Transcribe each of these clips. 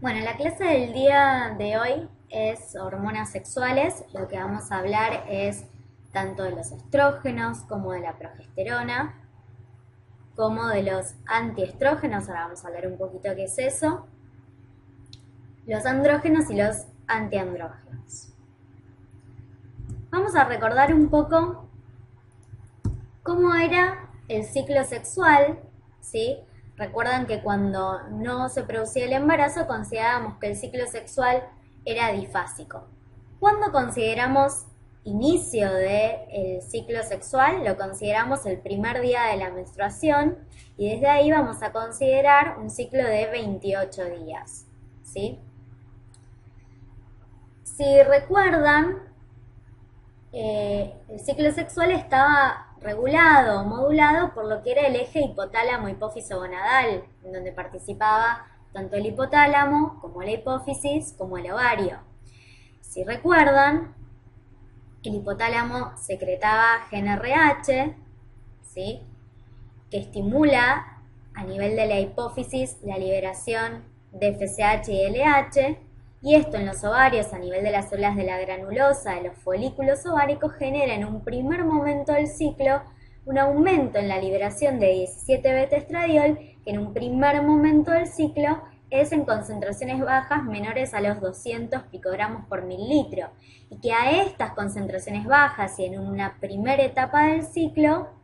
Bueno, la clase del día de hoy es hormonas sexuales. Lo que vamos a hablar es tanto de los estrógenos como de la progesterona, como de los antiestrógenos. Ahora vamos a hablar un poquito qué es eso. Los andrógenos y los antiandrógenos. Vamos a recordar un poco cómo era el ciclo sexual, ¿sí? Recuerdan que cuando no se producía el embarazo considerábamos que el ciclo sexual era difásico. Cuando consideramos inicio del ciclo sexual, lo consideramos el primer día de la menstruación y desde ahí vamos a considerar un ciclo de 28 días, ¿sí? Si recuerdan, el ciclo sexual estaba regulado o modulado por lo que era el eje hipotálamo-hipófiso-gonadal, en donde participaba tanto el hipotálamo como la hipófisis como el ovario. Si recuerdan, el hipotálamo secretaba GnRH, ¿sí?, que estimula a nivel de la hipófisis la liberación de FSH y LH, y esto en los ovarios a nivel de las células de la granulosa de los folículos ováricos genera en un primer momento del ciclo un aumento en la liberación de 17-beta-estradiol, que en un primer momento del ciclo es en concentraciones bajas menores a los 200 picogramos por mililitro, y que a estas concentraciones bajas y en una primera etapa del ciclo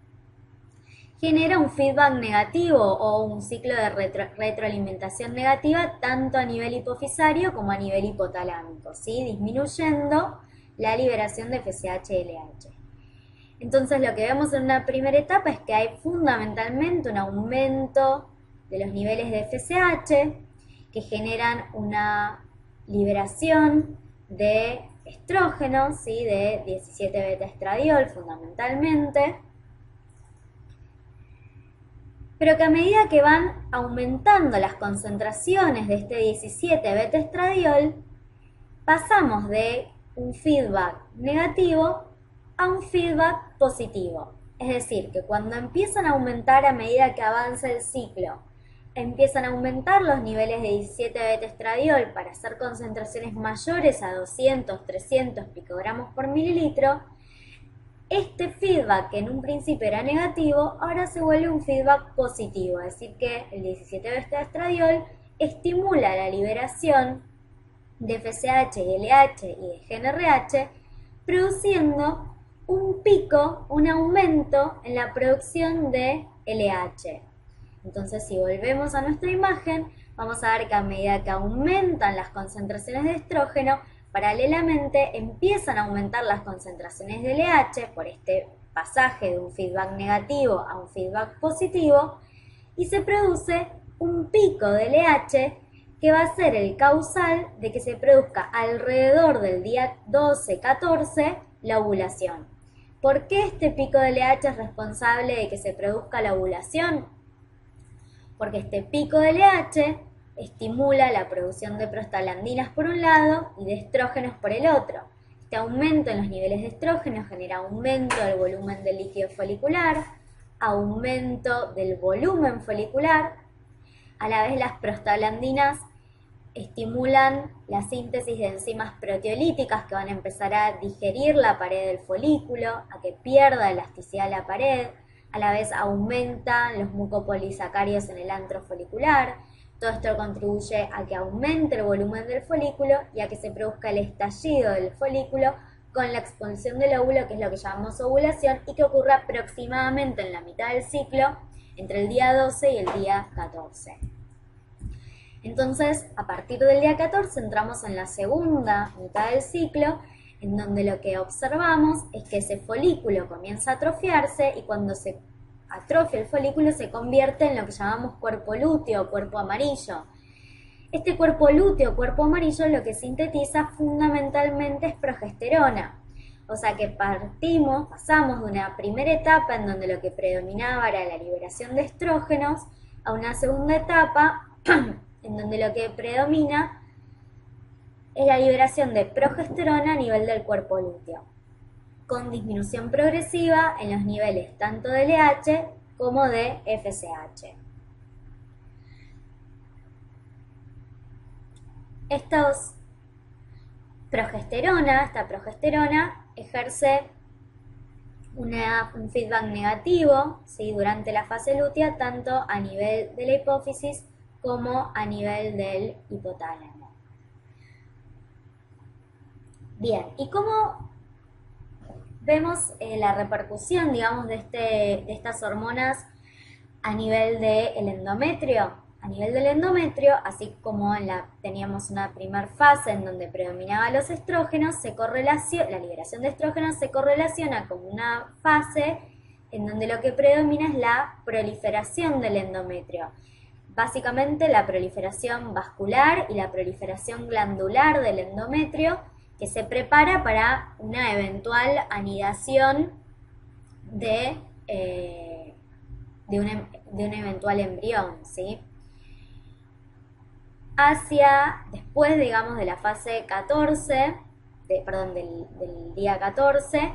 genera un feedback negativo o un ciclo de retroalimentación negativa tanto a nivel hipofisario como a nivel hipotalámico, ¿sí?, disminuyendo la liberación de FSH y LH. Entonces lo que vemos en una primera etapa es que hay fundamentalmente un aumento de los niveles de FSH que generan una liberación de estrógenos, ¿sí?, de 17-beta-estradiol fundamentalmente, pero que a medida que van aumentando las concentraciones de este 17-beta-estradiol, pasamos de un feedback negativo a un feedback positivo. Es decir, que cuando empiezan a aumentar a medida que avanza el ciclo, empiezan a aumentar los niveles de 17-beta-estradiol para hacer concentraciones mayores a 200, 300 picogramos por mililitro. Este feedback, que en un principio era negativo, ahora se vuelve un feedback positivo, es decir que el 17-beta-estradiol estimula la liberación de FSH y LH y de GnRH, produciendo un pico, un aumento en la producción de LH. Entonces, si volvemos a nuestra imagen, vamos a ver que a medida que aumentan las concentraciones de estrógeno, paralelamente empiezan a aumentar las concentraciones de LH por este pasaje de un feedback negativo a un feedback positivo, y se produce un pico de LH que va a ser el causal de que se produzca alrededor del día 12-14 la ovulación. ¿Por qué este pico de LH es responsable de que se produzca la ovulación? Porque este pico de LH estimula la producción de prostaglandinas por un lado y de estrógenos por el otro. Este aumento en los niveles de estrógenos genera aumento del volumen del líquido folicular, aumento del volumen folicular. A la vez las prostaglandinas estimulan la síntesis de enzimas proteolíticas que van a empezar a digerir la pared del folículo, a que pierda elasticidad la pared. A la vez aumentan los mucopolisacáridos en el antro folicular. Todo esto contribuye a que aumente el volumen del folículo y a que se produzca el estallido del folículo con la expulsión del óvulo, que es lo que llamamos ovulación, y que ocurre aproximadamente en la mitad del ciclo, entre el día 12 y el día 14. Entonces, a partir del día 14 entramos en la segunda mitad del ciclo, en donde lo que observamos es que ese folículo comienza a atrofiarse, y cuando se atrofia el folículo se convierte en lo que llamamos cuerpo lúteo o cuerpo amarillo. Este cuerpo lúteo o cuerpo amarillo lo que sintetiza fundamentalmente es progesterona. O sea que pasamos de una primera etapa en donde lo que predominaba era la liberación de estrógenos a una segunda etapa en donde lo que predomina es la liberación de progesterona a nivel del cuerpo lúteo, con disminución progresiva en los niveles tanto de LH como de FSH. esta progesterona ejerce un feedback negativo, ¿sí? Durante la fase lútea, tanto a nivel de la hipófisis como a nivel del hipotálamo. Bien, ¿y cómo vemos la repercusión, digamos, de estas hormonas a nivel del endometrio? A nivel del endometrio, así como teníamos una primera fase en donde predominaban los estrógenos, la liberación de estrógenos se correlaciona con una fase en donde lo que predomina es la proliferación del endometrio. Básicamente la proliferación vascular y la proliferación glandular del endometrio, que se prepara para una eventual anidación de un eventual embrión, ¿sí? Después, digamos, de la fase 14, del día 14,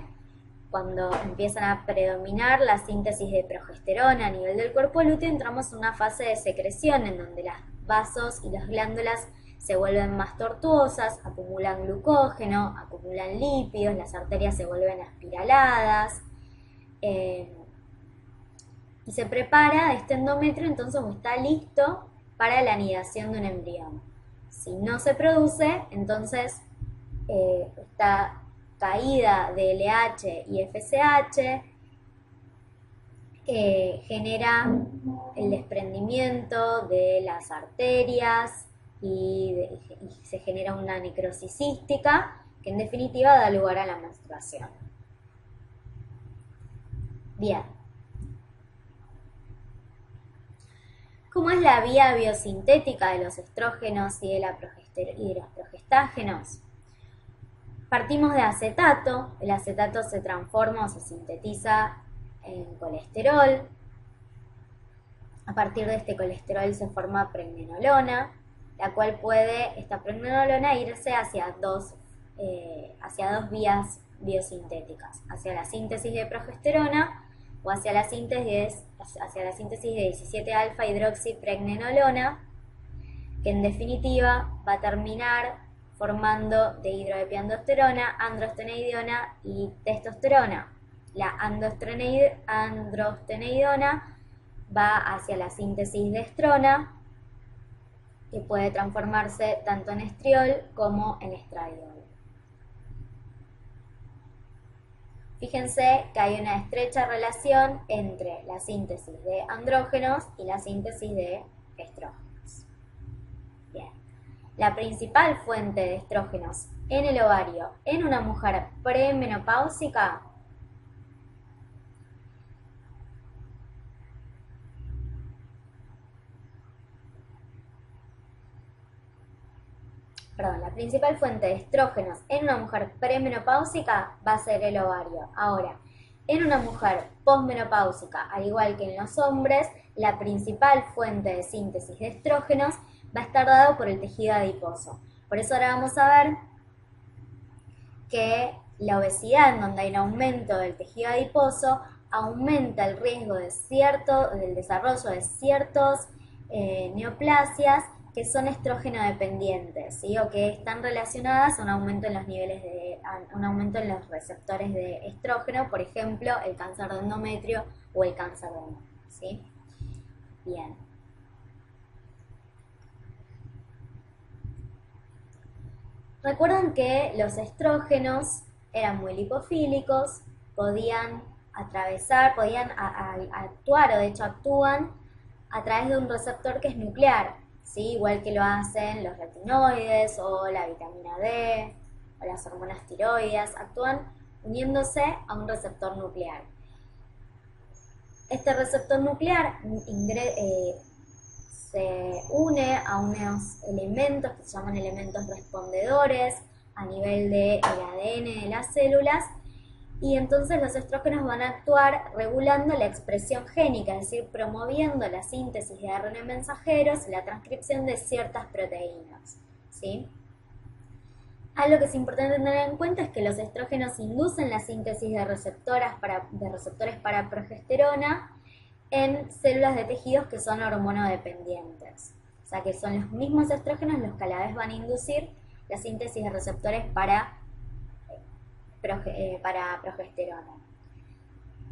cuando empiezan a predominar la síntesis de progesterona a nivel del cuerpo lúteo, entramos en una fase de secreción en donde los vasos y las glándulas se vuelven más tortuosas, acumulan glucógeno, acumulan lípidos, las arterias se vuelven espiraladas, y se prepara este endometrio, entonces está listo para la anidación de un embrión. Si no se produce, entonces esta caída de LH y FSH genera el desprendimiento de las arterias y se genera una necrosis cística que en definitiva da lugar a la menstruación. Bien. ¿Cómo es la vía biosintética de los estrógenos y de los progestágenos? Partimos de acetato. El acetato se transforma o se sintetiza en colesterol. A partir de este colesterol se forma pregnenolona, la cual esta pregnenolona irse hacia dos vías biosintéticas, hacia la síntesis de progesterona o hacia la síntesis de 17-alfa hidroxipregnenolona, que en definitiva va a terminar formando dehidroepiandrosterona, androstenediona y testosterona. La androstenediona va hacia la síntesis de estrona, que puede transformarse tanto en estriol como en estradiol. Fíjense que hay una estrecha relación entre la síntesis de andrógenos y la síntesis de estrógenos. Bien. La principal fuente de estrógenos en el ovario en una mujer premenopáusica la principal fuente de estrógenos en una mujer premenopáusica va a ser el ovario. Ahora, en una mujer posmenopáusica, al igual que en los hombres, la principal fuente de síntesis de estrógenos va a estar dado por el tejido adiposo. Por eso ahora vamos a ver que la obesidad, en donde hay un aumento del tejido adiposo, aumenta el riesgo del desarrollo de ciertos neoplasias que son estrógeno dependientes, ¿sí? O que están relacionadas a un aumento en un aumento en los receptores de estrógeno, por ejemplo, el cáncer de endometrio o el cáncer de mama, ¿sí? Bien. Recuerden que los estrógenos eran muy lipofílicos, podían actuar, o de hecho actúan a través de un receptor que es nuclear, ¿sí? Igual que lo hacen los retinoides o la vitamina D o las hormonas tiroides, actúan uniéndose a un receptor nuclear. Este receptor nuclear se une a unos elementos que se llaman elementos respondedores a nivel del ADN de las células, y entonces los estrógenos van a actuar regulando la expresión génica, es decir, promoviendo la síntesis de ARN mensajeros y la transcripción de ciertas proteínas, ¿sí? Algo que es importante tener en cuenta es que los estrógenos inducen la síntesis de receptores para progesterona en células de tejidos que son hormonodependientes, O sea que son los mismos estrógenos los que a la vez van a inducir la síntesis de receptores para progesterona.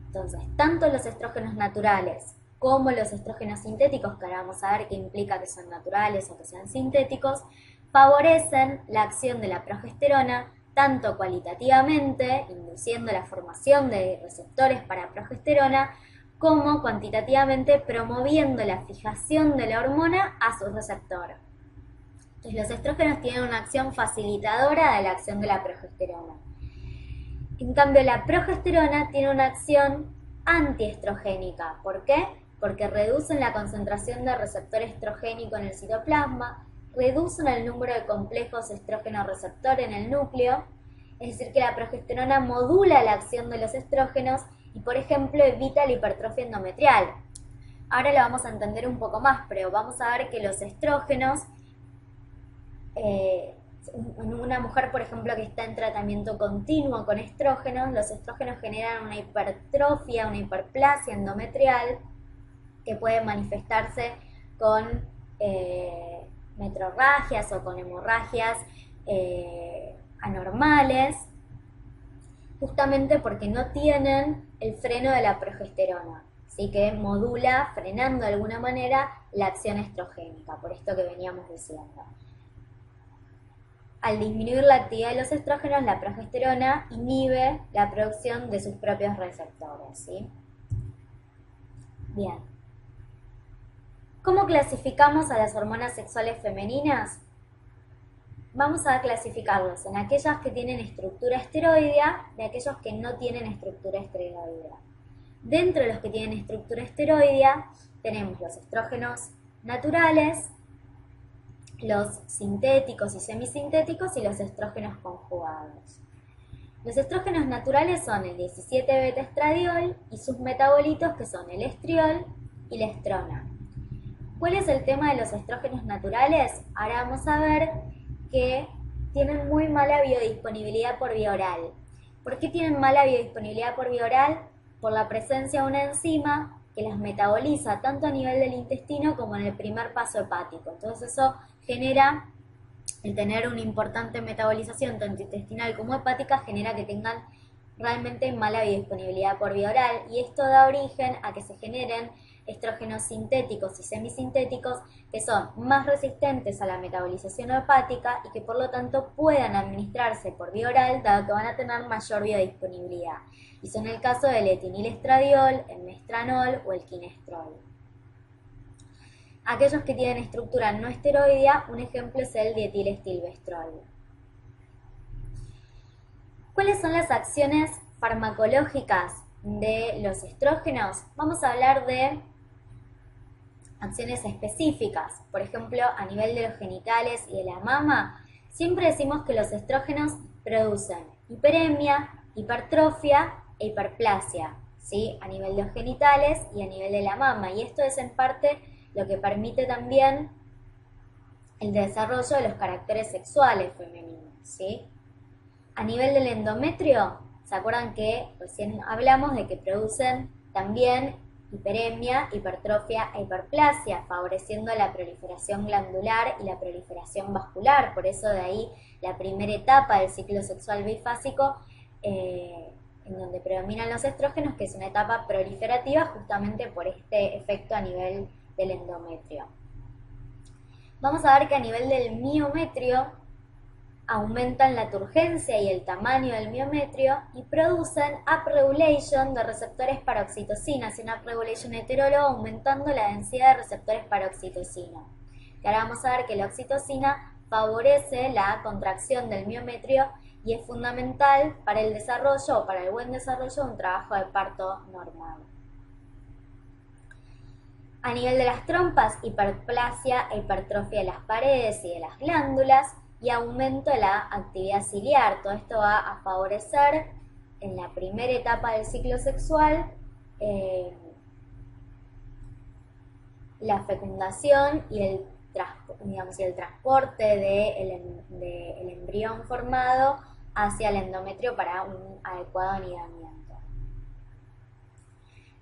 Entonces, tanto los estrógenos naturales como los estrógenos sintéticos, que ahora vamos a ver qué implica que son naturales o que sean sintéticos, favorecen la acción de la progesterona tanto cualitativamente, induciendo la formación de receptores para progesterona, como cuantitativamente promoviendo la fijación de la hormona a su receptor. Entonces, los estrógenos tienen una acción facilitadora de la acción de la progesterona. En cambio, la progesterona tiene una acción antiestrogénica. ¿Por qué? Porque reducen la concentración de receptor estrogénico en el citoplasma, reducen el número de complejos estrógeno-receptor en el núcleo, es decir, que la progesterona modula la acción de los estrógenos y, por ejemplo, evita la hipertrofia endometrial. Ahora lo vamos a entender un poco más, pero vamos a ver que los estrógenos, en una mujer, por ejemplo, que está en tratamiento continuo con estrógenos, los estrógenos generan una hipertrofia, una hiperplasia endometrial que puede manifestarse con metrorragias o con hemorragias anormales, justamente porque no tienen el freno de la progesterona, así que modula, frenando de alguna manera, la acción estrogénica, por esto que veníamos diciendo. Al disminuir la actividad de los estrógenos, la progesterona inhibe la producción de sus propios receptores, ¿sí? Bien. ¿Cómo clasificamos a las hormonas sexuales femeninas? Vamos a clasificarlos en aquellas que tienen estructura esteroidea y aquellos que no tienen estructura esteroidea. Dentro de los que tienen estructura esteroidea tenemos los estrógenos naturales, los sintéticos y semisintéticos y los estrógenos conjugados. Los estrógenos naturales son el 17-beta-estradiol y sus metabolitos, que son el estriol y la estrona. ¿Cuál es el tema de los estrógenos naturales? Ahora vamos a ver que tienen muy mala biodisponibilidad por vía oral. ¿Por qué tienen mala biodisponibilidad por vía oral? Por la presencia de una enzima que las metaboliza tanto a nivel del intestino como en el primer paso hepático. Entonces eso genera, el tener una importante metabolización tanto intestinal como hepática, genera que tengan realmente mala biodisponibilidad por vía oral, y esto da origen a que se generen estrógenos sintéticos y semisintéticos que son más resistentes a la metabolización hepática y que por lo tanto puedan administrarse por vía oral, dado que van a tener mayor biodisponibilidad. Y son el caso del etinilestradiol, el mestranol o el quinestrol. Aquellos que tienen estructura no esteroidea, un ejemplo es el dietilestilbestrol. ¿Cuáles son las acciones farmacológicas de los estrógenos? Vamos a hablar de acciones específicas. Por ejemplo, a nivel de los genitales y de la mama, siempre decimos que los estrógenos producen hiperemia, hipertrofia e hiperplasia, ¿sí? A nivel de los genitales y a nivel de la mama. Y esto es en parte lo que permite también el desarrollo de los caracteres sexuales femeninos, ¿sí? A nivel del endometrio, ¿se acuerdan que recién hablamos de que producen también hiperemia, hipertrofia e hiperplasia, favoreciendo la proliferación glandular y la proliferación vascular? Por eso de ahí la primera etapa del ciclo sexual bifásico, en donde predominan los estrógenos, que es una etapa proliferativa justamente por este efecto a nivel del endometrio. Vamos a ver que a nivel del miometrio aumentan la turgencia y el tamaño del miometrio y producen upregulation de receptores para oxitocina, y una upregulation heteróloga aumentando la densidad de receptores para oxitocina. Y ahora vamos a ver que la oxitocina favorece la contracción del miometrio y es fundamental para el desarrollo o para el buen desarrollo de un trabajo de parto normal. A nivel de las trompas, hiperplasia e hipertrofia de las paredes y de las glándulas y aumento de la actividad ciliar. Todo esto va a favorecer en la primera etapa del ciclo sexual la fecundación y el transporte del embrión formado hacia el endometrio para un adecuado anidamiento.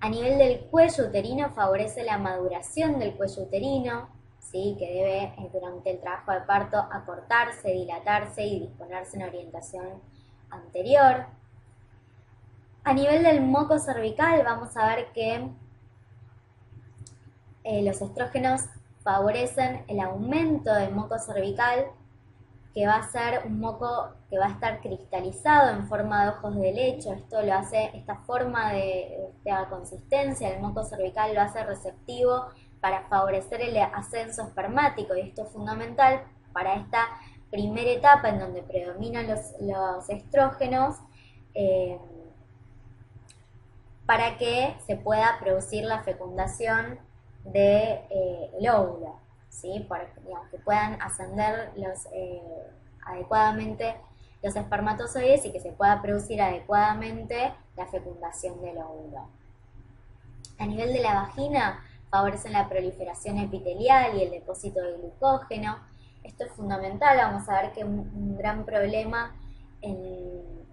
A nivel del cuello uterino favorece la maduración del cuello uterino, ¿sí? Que debe durante el trabajo de parto acortarse, dilatarse y disponerse en orientación anterior. A nivel del moco cervical vamos a ver que los estrógenos favorecen el aumento del moco cervical, que va a ser un moco que va a estar cristalizado en forma de ojos de lecho. Esto lo hace, esta forma de esta consistencia del moco cervical lo hace receptivo para favorecer el ascenso espermático, y esto es fundamental para esta primera etapa en donde predominan los estrógenos, para que se pueda producir la fecundación del óvulo, ¿sí? Para digamos, que puedan ascender adecuadamente los espermatozoides y que se pueda producir adecuadamente la fecundación del óvulo. A nivel de la vagina, favorecen la proliferación epitelial y el depósito de glucógeno. Esto es fundamental. Vamos a ver que un gran problema en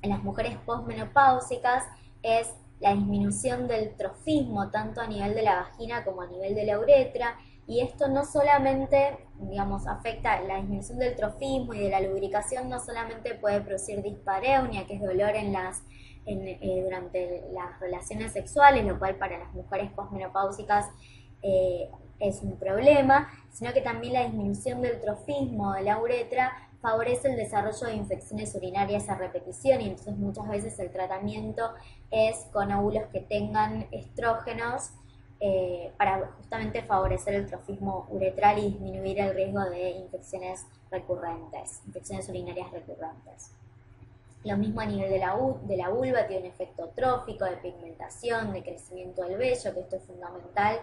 las mujeres posmenopáusicas es la disminución del trofismo, tanto a nivel de la vagina como a nivel de la uretra, y esto no solamente, digamos, afecta la disminución del trofismo y de la lubricación, no solamente puede producir dispareunia, que es dolor durante las relaciones sexuales, lo cual para las mujeres posmenopáusicas es un problema, sino que también la disminución del trofismo de la uretra favorece el desarrollo de infecciones urinarias a repetición, y entonces muchas veces el tratamiento es con óvulos que tengan estrógenos para justamente favorecer el trofismo uretral y disminuir el riesgo de infecciones recurrentes, infecciones urinarias recurrentes. Lo mismo a nivel de la vulva, tiene un efecto trófico, de pigmentación, de crecimiento del vello, que esto es fundamental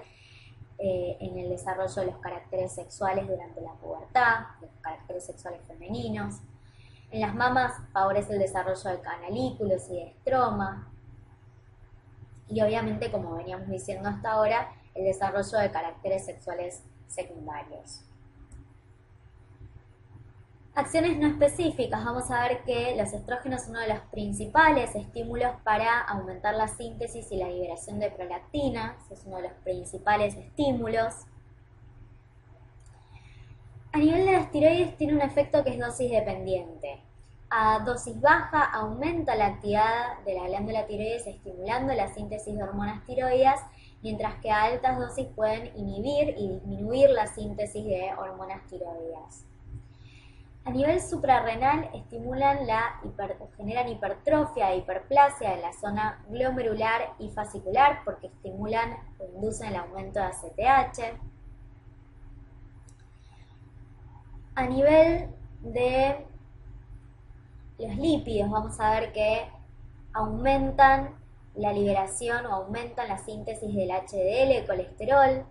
en el desarrollo de los caracteres sexuales durante la pubertad, los caracteres sexuales femeninos. En las mamas favorece el desarrollo de canalículos y de estroma. Y obviamente, como veníamos diciendo hasta ahora, el desarrollo de caracteres sexuales secundarios. Acciones no específicas. Vamos a ver que los estrógenos son uno de los principales estímulos para aumentar la síntesis y la liberación de prolactina. Ese es uno de los principales estímulos. A nivel de las tiroides tiene un efecto que es dosis dependiente. A dosis baja aumenta la actividad de la glándula tiroides estimulando la síntesis de hormonas tiroideas, mientras que a altas dosis pueden inhibir y disminuir la síntesis de hormonas tiroideas. A nivel suprarrenal estimulan generan hipertrofia e hiperplasia en la zona glomerular y fascicular porque estimulan o inducen el aumento de ACTH. A nivel de los lípidos vamos a ver que aumentan la liberación o aumentan la síntesis del HDL, colesterol,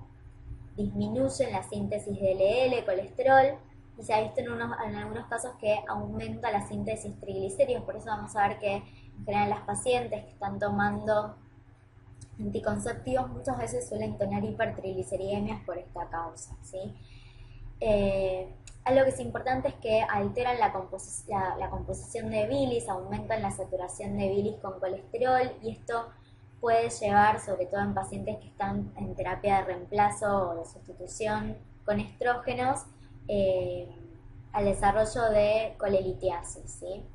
disminuyen la síntesis del LDL, colesterol, y se ha visto en algunos casos que aumenta la síntesis triglicéridos. Por eso vamos a ver que en general las pacientes que están tomando anticonceptivos muchas veces suelen tener hipertrigliceridemias por esta causa, ¿sí? Algo que es importante es que alteran la composición de bilis, aumentan la saturación de bilis con colesterol, y esto puede llevar, sobre todo en pacientes que están en terapia de reemplazo o de sustitución con estrógenos, al desarrollo de colelitiasis, ¿sí?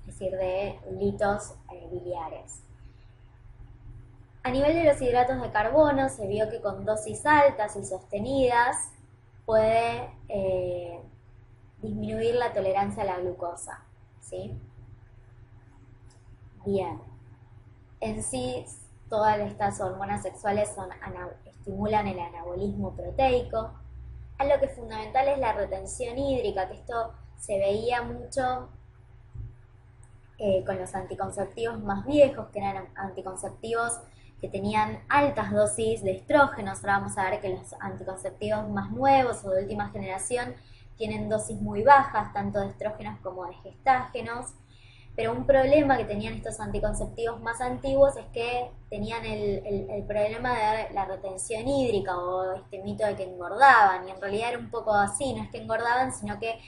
Es decir, de litos biliares. A nivel de los hidratos de carbono se vio que con dosis altas y sostenidas puede disminuir la tolerancia a la glucosa, ¿sí? Bien. En sí, todas estas hormonas sexuales estimulan el anabolismo proteico. Algo que es fundamental es la retención hídrica, que esto se veía mucho con los anticonceptivos más viejos, que eran anticonceptivos que tenían altas dosis de estrógenos. Ahora vamos a ver que los anticonceptivos más nuevos o de última generación tienen dosis muy bajas, tanto de estrógenos como de gestágenos. Pero un problema que tenían estos anticonceptivos más antiguos es que tenían el problema de la retención hídrica, o este mito de que engordaban, y en realidad era un poco así, no es que engordaban, sino que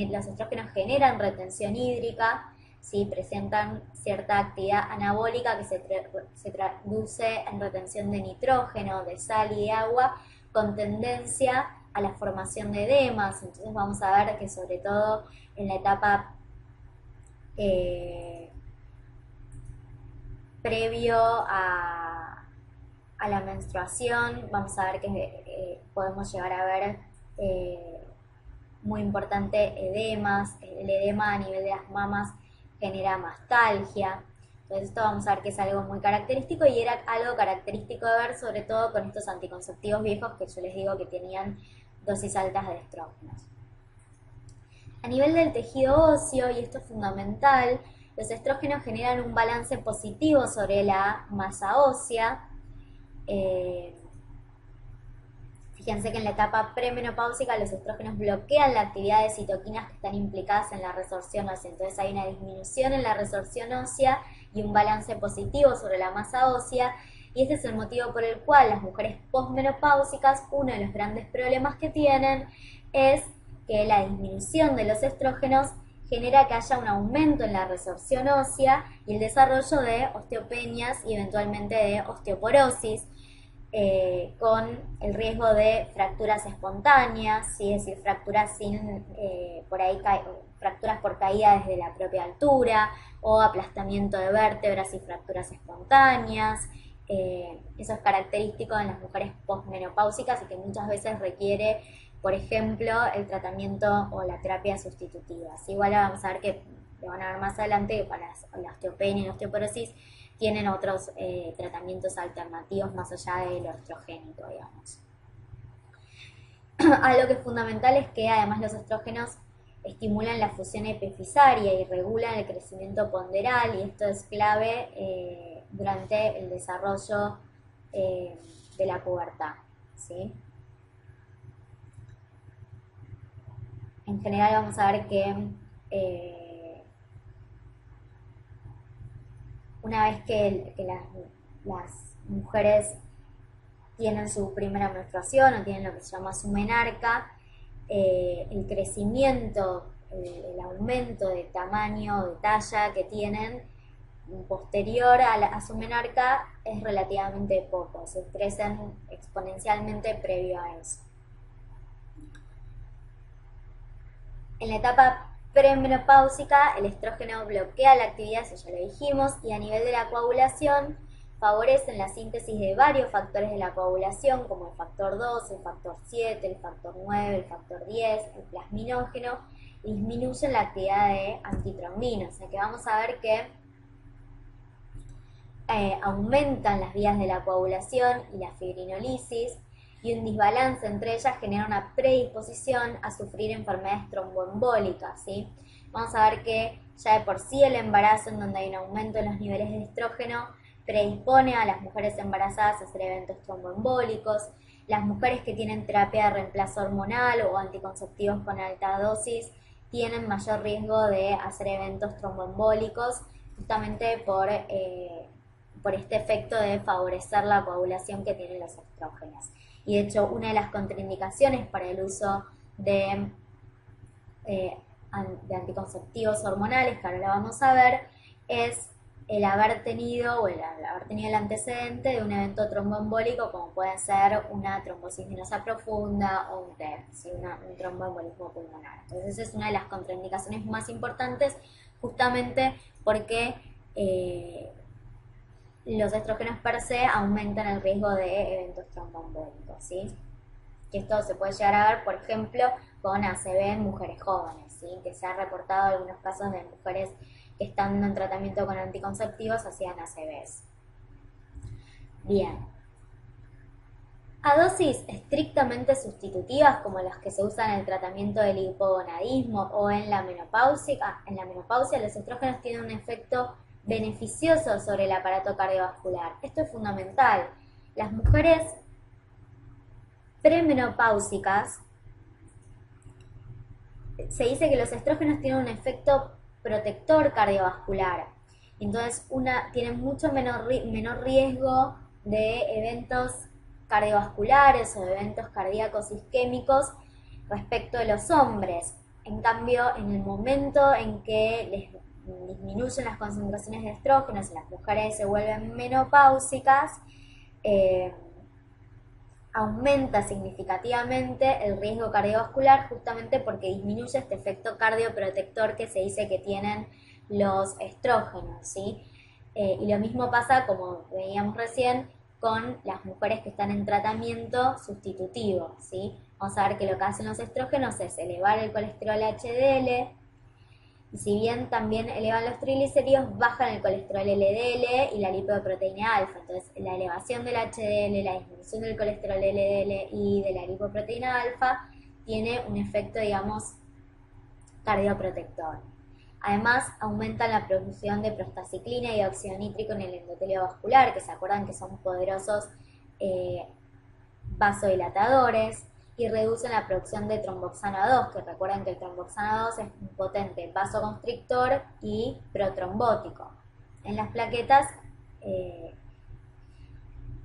los estrógenos generan retención hídrica, ¿sí? Presentan cierta actividad anabólica que se traduce en retención de nitrógeno, de sal y de agua, con tendencia a la formación de edemas. Entonces vamos a ver que sobre todo en la etapa previo a la menstruación, vamos a ver que podemos llegar a ver muy importante edemas. El edema a nivel de las mamas genera mastalgia. Entonces esto vamos a ver que es algo muy característico y era algo característico de ver sobre todo con estos anticonceptivos viejos que yo les digo que tenían dosis altas de estrógenos. A nivel del tejido óseo, y esto es fundamental, los estrógenos generan un balance positivo sobre la masa ósea. Fíjense que en la etapa premenopáusica los estrógenos bloquean la actividad de citoquinas que están implicadas en la resorción ósea. Entonces hay una disminución en la resorción ósea y un balance positivo sobre la masa ósea. Y este es el motivo por el cual las mujeres posmenopáusicas, uno de los grandes problemas que tienen es que la disminución de los estrógenos genera que haya un aumento en la resorción ósea y el desarrollo de osteopenias y eventualmente de osteoporosis, con el riesgo de fracturas espontáneas, ¿sí? Es decir, fracturas fracturas por caída desde la propia altura, o aplastamiento de vértebras y fracturas espontáneas. Eso es característico en las mujeres posmenopáusicas y que muchas veces requiere, por ejemplo, el tratamiento o la terapia sustitutiva. Igual vamos a ver que lo van a ver más adelante, que para la osteopenia y la osteoporosis tienen otros tratamientos alternativos más allá de lo estrogénico, digamos. Algo que es fundamental es que además los estrógenos estimulan la fusión epifisaria y regulan el crecimiento ponderal, y esto es clave durante el desarrollo de la pubertad, ¿sí? En general vamos a ver que una vez que las mujeres tienen su primera menstruación o tienen lo que se llama su menarca, el crecimiento, el aumento de tamaño, de talla que tienen posterior a su menarca es relativamente poco, se crecen exponencialmente previo a eso. En la etapa premenopáusica, el estrógeno bloquea la actividad, eso ya lo dijimos, y a nivel de la coagulación favorecen la síntesis de varios factores de la coagulación, como el factor 2, el factor 7, el factor 9, el factor 10, el plasminógeno, y disminuyen la actividad de antitrombinas. O sea que vamos a ver que aumentan las vías de la coagulación y la fibrinolisis, y un desbalance entre ellas genera una predisposición a sufrir enfermedades tromboembólicas, ¿sí? Vamos a ver que ya de por sí el embarazo, en donde hay un aumento en los niveles de estrógeno, predispone a las mujeres embarazadas a hacer eventos tromboembólicos. Las mujeres que tienen terapia de reemplazo hormonal o anticonceptivos con alta dosis tienen mayor riesgo de hacer eventos tromboembólicos, justamente por este efecto de favorecer la coagulación que tienen los estrógenos. Y de hecho, una de las contraindicaciones para el uso de anticonceptivos hormonales, que ahora lo vamos a ver, es el haber tenido el antecedente de un evento tromboembólico, como puede ser una trombosis venosa profunda o un TEP, ¿sí? Un tromboembolismo pulmonar. Entonces, esa es una de las contraindicaciones más importantes, justamente porque los estrógenos per se aumentan el riesgo de eventos tromboembólicos, ¿sí? Que esto se puede llegar a ver, por ejemplo, con ACV en mujeres jóvenes, ¿sí? Que se ha reportado algunos casos de mujeres que estando en tratamiento con anticonceptivos hacían ACVs. Bien. A dosis estrictamente sustitutivas, como las que se usan en el tratamiento del hipogonadismo o en la menopausia, los estrógenos tienen un efecto beneficioso sobre el aparato cardiovascular. Esto es fundamental. Las mujeres premenopáusicas, se dice que los estrógenos tienen un efecto protector cardiovascular. Entonces, tienen mucho menor riesgo de eventos cardiovasculares o de eventos cardíacos isquémicos respecto de los hombres. En cambio, en el momento en que disminuyen las concentraciones de estrógenos y las mujeres se vuelven menopáusicas, aumenta significativamente el riesgo cardiovascular justamente porque disminuye este efecto cardioprotector que se dice que tienen los estrógenos, ¿sí? Y lo mismo pasa, como veíamos recién, con las mujeres que están en tratamiento sustitutivo, ¿sí? Vamos a ver que lo que hacen los estrógenos es elevar el colesterol HDL, y si bien también elevan los triglicéridos, bajan el colesterol LDL y la lipoproteína alfa. Entonces, la elevación del HDL, la disminución del colesterol LDL y de la lipoproteína alfa tiene un efecto, digamos, cardioprotector. Además, aumentan la producción de prostaciclina y óxido nítrico en el endotelio vascular, que se acuerdan que son poderosos vasodilatadores, y reducen la producción de tromboxano 2, que recuerden que el tromboxano 2 es un potente vasoconstrictor y protrombótico en las plaquetas,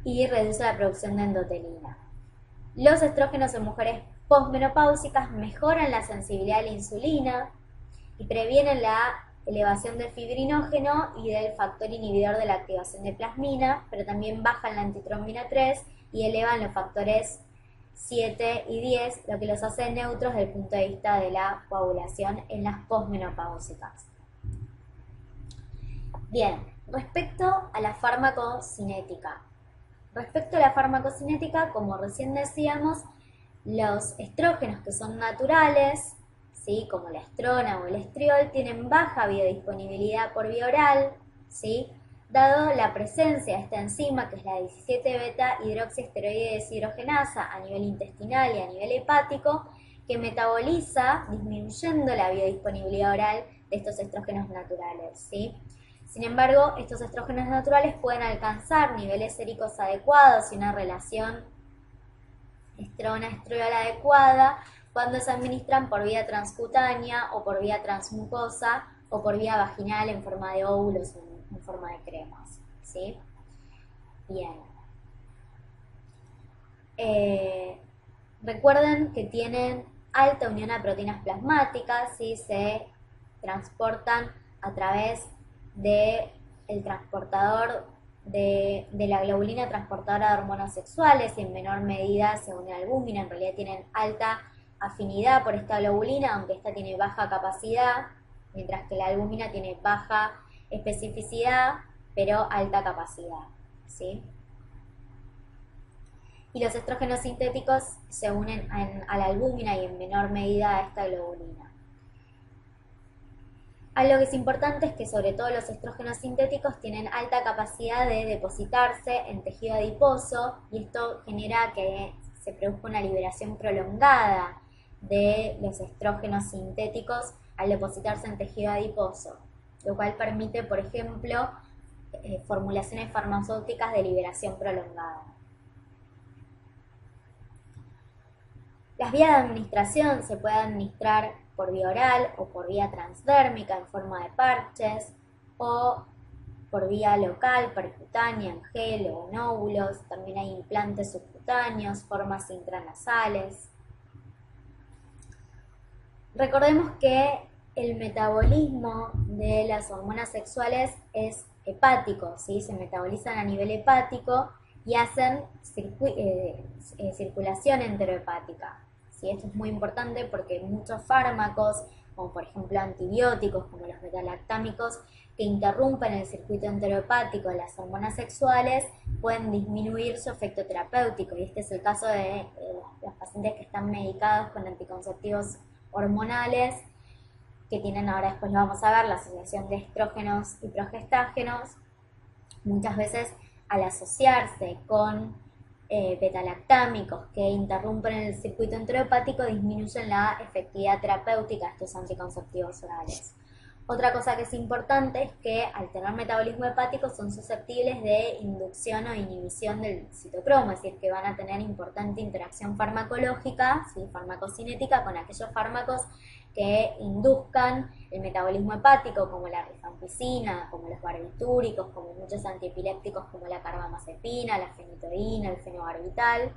y reduce la producción de endotelina. Los estrógenos en mujeres posmenopáusicas mejoran la sensibilidad a la insulina y previenen la elevación del fibrinógeno y del factor inhibidor de la activación de plasmina, pero también bajan la antitrombina 3 y elevan los factores 7 y 10, lo que los hace neutros desde el punto de vista de la coagulación en las posmenopáusicas. Bien, respecto a la farmacocinética. Respecto a la farmacocinética, como recién decíamos, los estrógenos que son naturales, ¿sí?, como la estrona o el estriol, tienen baja biodisponibilidad por vía oral, ¿sí?, dado la presencia de esta enzima, que es la 17-beta hidroxiesteroide deshidrogenasa a nivel intestinal y a nivel hepático, que metaboliza disminuyendo la biodisponibilidad oral de estos estrógenos naturales, ¿sí? Sin embargo, estos estrógenos naturales pueden alcanzar niveles séricos adecuados y una relación estrona-estriol adecuada cuando se administran por vía transcutánea o por vía transmucosa o por vía vaginal en forma de óvulos o en forma de cremas, ¿sí? Bien. Recuerden que tienen alta unión a proteínas plasmáticas, ¿sí? Se transportan a través del transportador de la globulina transportadora de hormonas sexuales y en menor medida según la albúmina. En realidad tienen alta afinidad por esta globulina, aunque esta tiene baja capacidad, mientras que la albúmina tiene baja especificidad, pero alta capacidad, ¿sí? Y los estrógenos sintéticos se unen a la albúmina y en menor medida a esta globulina. Algo que es importante es que sobre todo los estrógenos sintéticos tienen alta capacidad de depositarse en tejido adiposo y esto genera que se produzca una liberación prolongada de los estrógenos sintéticos al depositarse en tejido adiposo, lo cual permite, por ejemplo, formulaciones farmacéuticas de liberación prolongada. Las vías de administración se pueden administrar por vía oral o por vía transdérmica en forma de parches o por vía local, percutánea, en gel o en óvulos. También hay implantes subcutáneos, formas intranasales. Recordemos que el metabolismo de las hormonas sexuales es hepático, ¿sí? Se metabolizan a nivel hepático y hacen circulación enterohepática, ¿sí? Esto es muy importante porque muchos fármacos, como por ejemplo antibióticos, como los betalactámicos, que interrumpen el circuito enterohepático de las hormonas sexuales, pueden disminuir su efecto terapéutico. Y este es el caso de los pacientes que están medicados con anticonceptivos hormonales, que tienen, ahora después lo vamos a ver, la asociación de estrógenos y progestágenos. Muchas veces al asociarse con betalactámicos que interrumpen el circuito enterohepático disminuyen la efectividad terapéutica de estos anticonceptivos orales. Otra cosa que es importante es que al tener metabolismo hepático son susceptibles de inducción o inhibición del citocromo, es decir, que van a tener importante interacción farmacológica, ¿sí?, farmacocinética, con aquellos fármacos que induzcan el metabolismo hepático, como la rifampicina, como los barbitúricos, como muchos antiepilépticos como la carbamazepina, la fenitoína, el fenobarbital,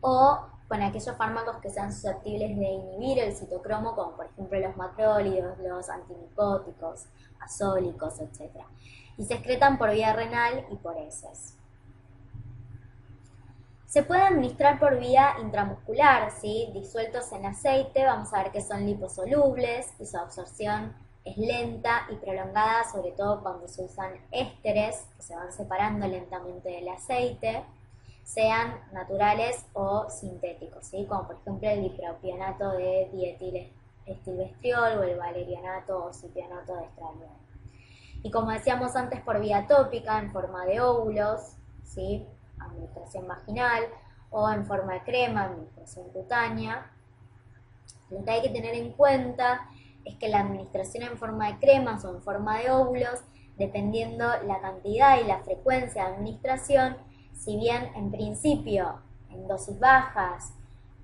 o con aquellos fármacos que sean susceptibles de inhibir el citocromo, como por ejemplo los macrólidos, los antimicóticos, azólicos, etc. Y se excretan por vía renal y por heces. Se puede administrar por vía intramuscular, ¿sí? Disueltos en aceite, vamos a ver que son liposolubles y su absorción es lenta y prolongada, sobre todo cuando se usan ésteres que se van separando lentamente del aceite, sean naturales o sintéticos, ¿sí? Como por ejemplo el dipropionato de dietilestilbestriol o el valerianato o cipionato de estradiol. Y como decíamos antes, por vía tópica en forma de óvulos, ¿sí? Administración vaginal, o en forma de crema, administración cutánea. Lo que hay que tener en cuenta es que la administración en forma de cremas o en forma de óvulos, dependiendo la cantidad y la frecuencia de administración, si bien en principio en dosis bajas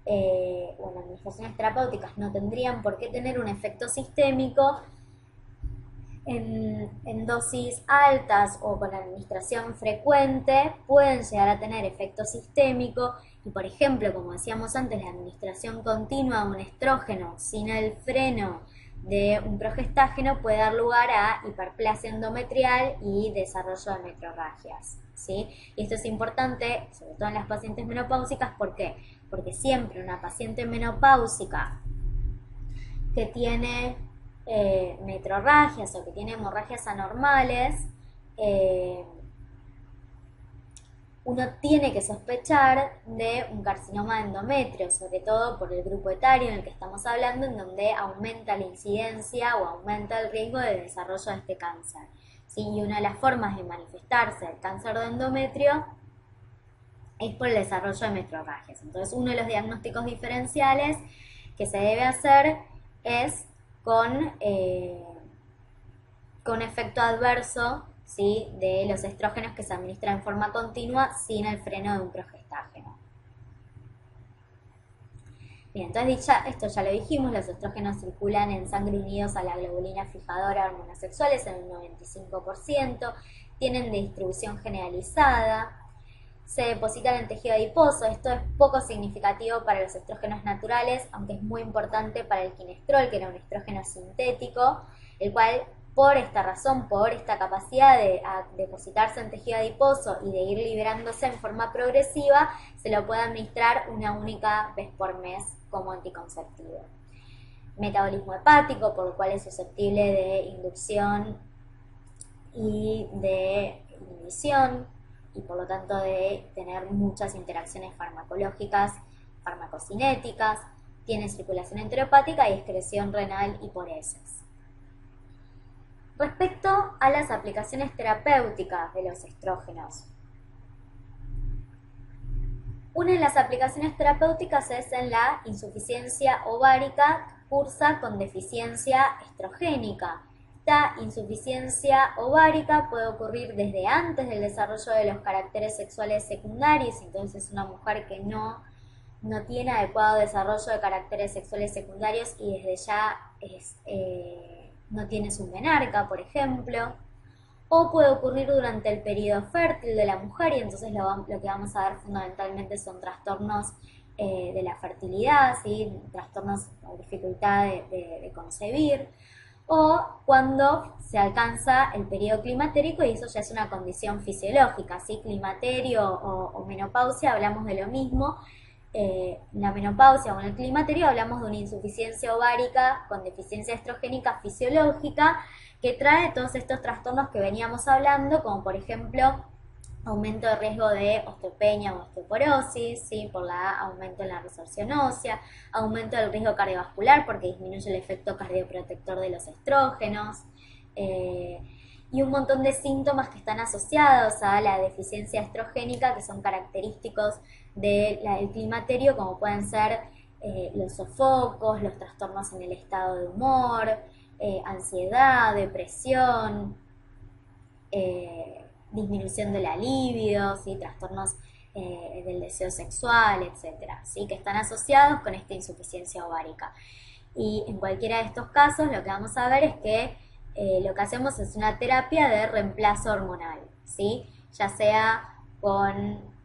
o en administraciones terapéuticas no tendrían por qué tener un efecto sistémico, en dosis altas o con administración frecuente pueden llegar a tener efecto sistémico y, por ejemplo, como decíamos antes, la administración continua de un estrógeno sin el freno de un progestágeno puede dar lugar a hiperplasia endometrial y desarrollo de metrorragias, ¿sí? Y esto es importante, sobre todo en las pacientes menopáusicas. ¿Por qué? Porque siempre una paciente menopáusica que tiene metrorragias o que tiene hemorragias anormales, uno tiene que sospechar de un carcinoma de endometrio, sobre todo por el grupo etario en el que estamos hablando, en donde aumenta la incidencia o aumenta el riesgo de desarrollo de este cáncer, ¿sí? Y una de las formas de manifestarse el cáncer de endometrio es por el desarrollo de metrorragias. Entonces, uno de los diagnósticos diferenciales que se debe hacer es con efecto adverso, ¿sí? De los estrógenos que se administran en forma continua sin el freno de un progestágeno. Bien, entonces esto ya lo dijimos, los estrógenos circulan en sangre unidos a la globulina fijadora de hormonas sexuales en un 95%, tienen distribución generalizada, se depositan en tejido adiposo. Esto es poco significativo para los estrógenos naturales, aunque es muy importante para el ginestrol, que era un estrógeno sintético, el cual, por esta razón, por esta capacidad de depositarse en tejido adiposo y de ir liberándose en forma progresiva, se lo puede administrar una única vez por mes como anticonceptivo. Metabolismo hepático, por lo cual es susceptible de inducción y de inhibición, y por lo tanto de tener muchas interacciones farmacológicas, farmacocinéticas, tiene circulación enterohepática y excreción renal y por heces. Respecto a las aplicaciones terapéuticas de los estrógenos, una de las aplicaciones terapéuticas es en la insuficiencia ovárica que cursa con deficiencia estrogénica. Esta insuficiencia ovárica puede ocurrir desde antes del desarrollo de los caracteres sexuales secundarios, entonces es una mujer que no tiene adecuado desarrollo de caracteres sexuales secundarios y desde ya no tiene su menarca, por ejemplo, o puede ocurrir durante el periodo fértil de la mujer y entonces lo que vamos a ver fundamentalmente son trastornos de la fertilidad, ¿sí? Trastornos o dificultad de concebir, o cuando se alcanza el periodo climatérico y eso ya es una condición fisiológica, ¿sí? Climaterio o menopausia, hablamos de lo mismo. En la menopausia o en el climaterio hablamos de una insuficiencia ovárica con deficiencia estrogénica fisiológica que trae todos estos trastornos que veníamos hablando, como por ejemplo aumento de riesgo de osteopenia o osteoporosis, ¿sí? Por aumento en la resorción ósea, aumento del riesgo cardiovascular porque disminuye el efecto cardioprotector de los estrógenos, y un montón de síntomas que están asociados a la deficiencia estrogénica que son característicos del climaterio, como pueden ser los sofocos, los trastornos en el estado de humor, ansiedad, depresión, disminución de la libido, ¿sí? Trastornos del deseo sexual, etcétera, ¿sí? Que están asociados con esta insuficiencia ovárica. Y en cualquiera de estos casos lo que vamos a ver es que lo que hacemos es una terapia de reemplazo hormonal, ¿sí? Ya sea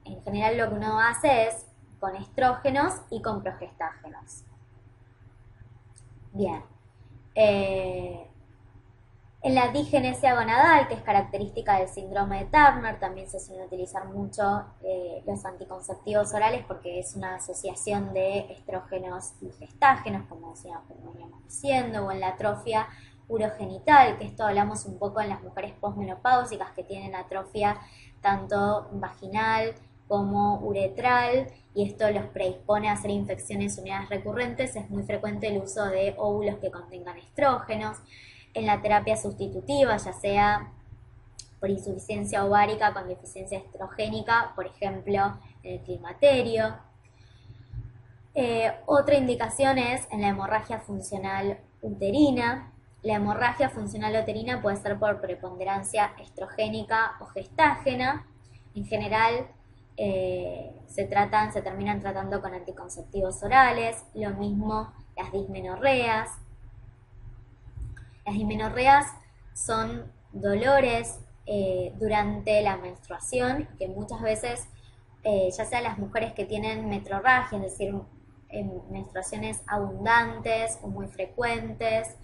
en general lo que uno hace es con estrógenos y con progestágenos. Bien. En la digenesia gonadal, que es característica del síndrome de Turner, también se suelen utilizar mucho los anticonceptivos orales porque es una asociación de estrógenos y gestágenos, como veníamos diciendo, o en la atrofia urogenital, que esto hablamos un poco en las mujeres posmenopáusicas que tienen atrofia tanto vaginal como uretral, y esto los predispone a hacer infecciones urinarias recurrentes. Es muy frecuente el uso de óvulos que contengan estrógenos. En la terapia sustitutiva, ya sea por insuficiencia ovárica con deficiencia estrogénica, por ejemplo, en el climaterio. Otra indicación es en la hemorragia funcional uterina. La hemorragia funcional uterina puede ser por preponderancia estrogénica o gestágena. En general se terminan tratando con anticonceptivos orales. Lo mismo las dismenorreas. Las dismenorreas son dolores durante la menstruación que muchas veces, ya sea las mujeres que tienen metrorragia, es decir, menstruaciones abundantes o muy frecuentes,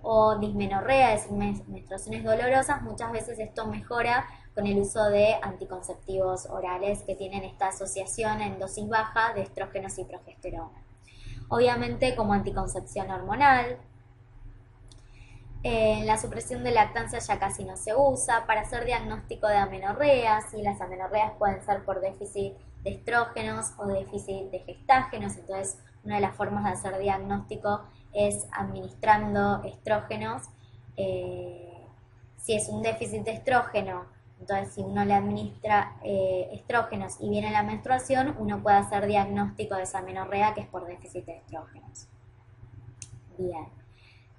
o dismenorrea, es decir, menstruaciones dolorosas, muchas veces esto mejora con el uso de anticonceptivos orales que tienen esta asociación en dosis baja de estrógenos y progesterona. Obviamente como anticoncepción hormonal. La supresión de lactancia ya casi no se usa. Para hacer diagnóstico de amenorreas, y las amenorreas pueden ser por déficit de estrógenos o déficit de gestágenos, entonces una de las formas de hacer diagnóstico es administrando estrógenos. Si es un déficit de estrógeno, entonces si uno le administra estrógenos y viene la menstruación, uno puede hacer diagnóstico de esa amenorrea que es por déficit de estrógenos. Bien.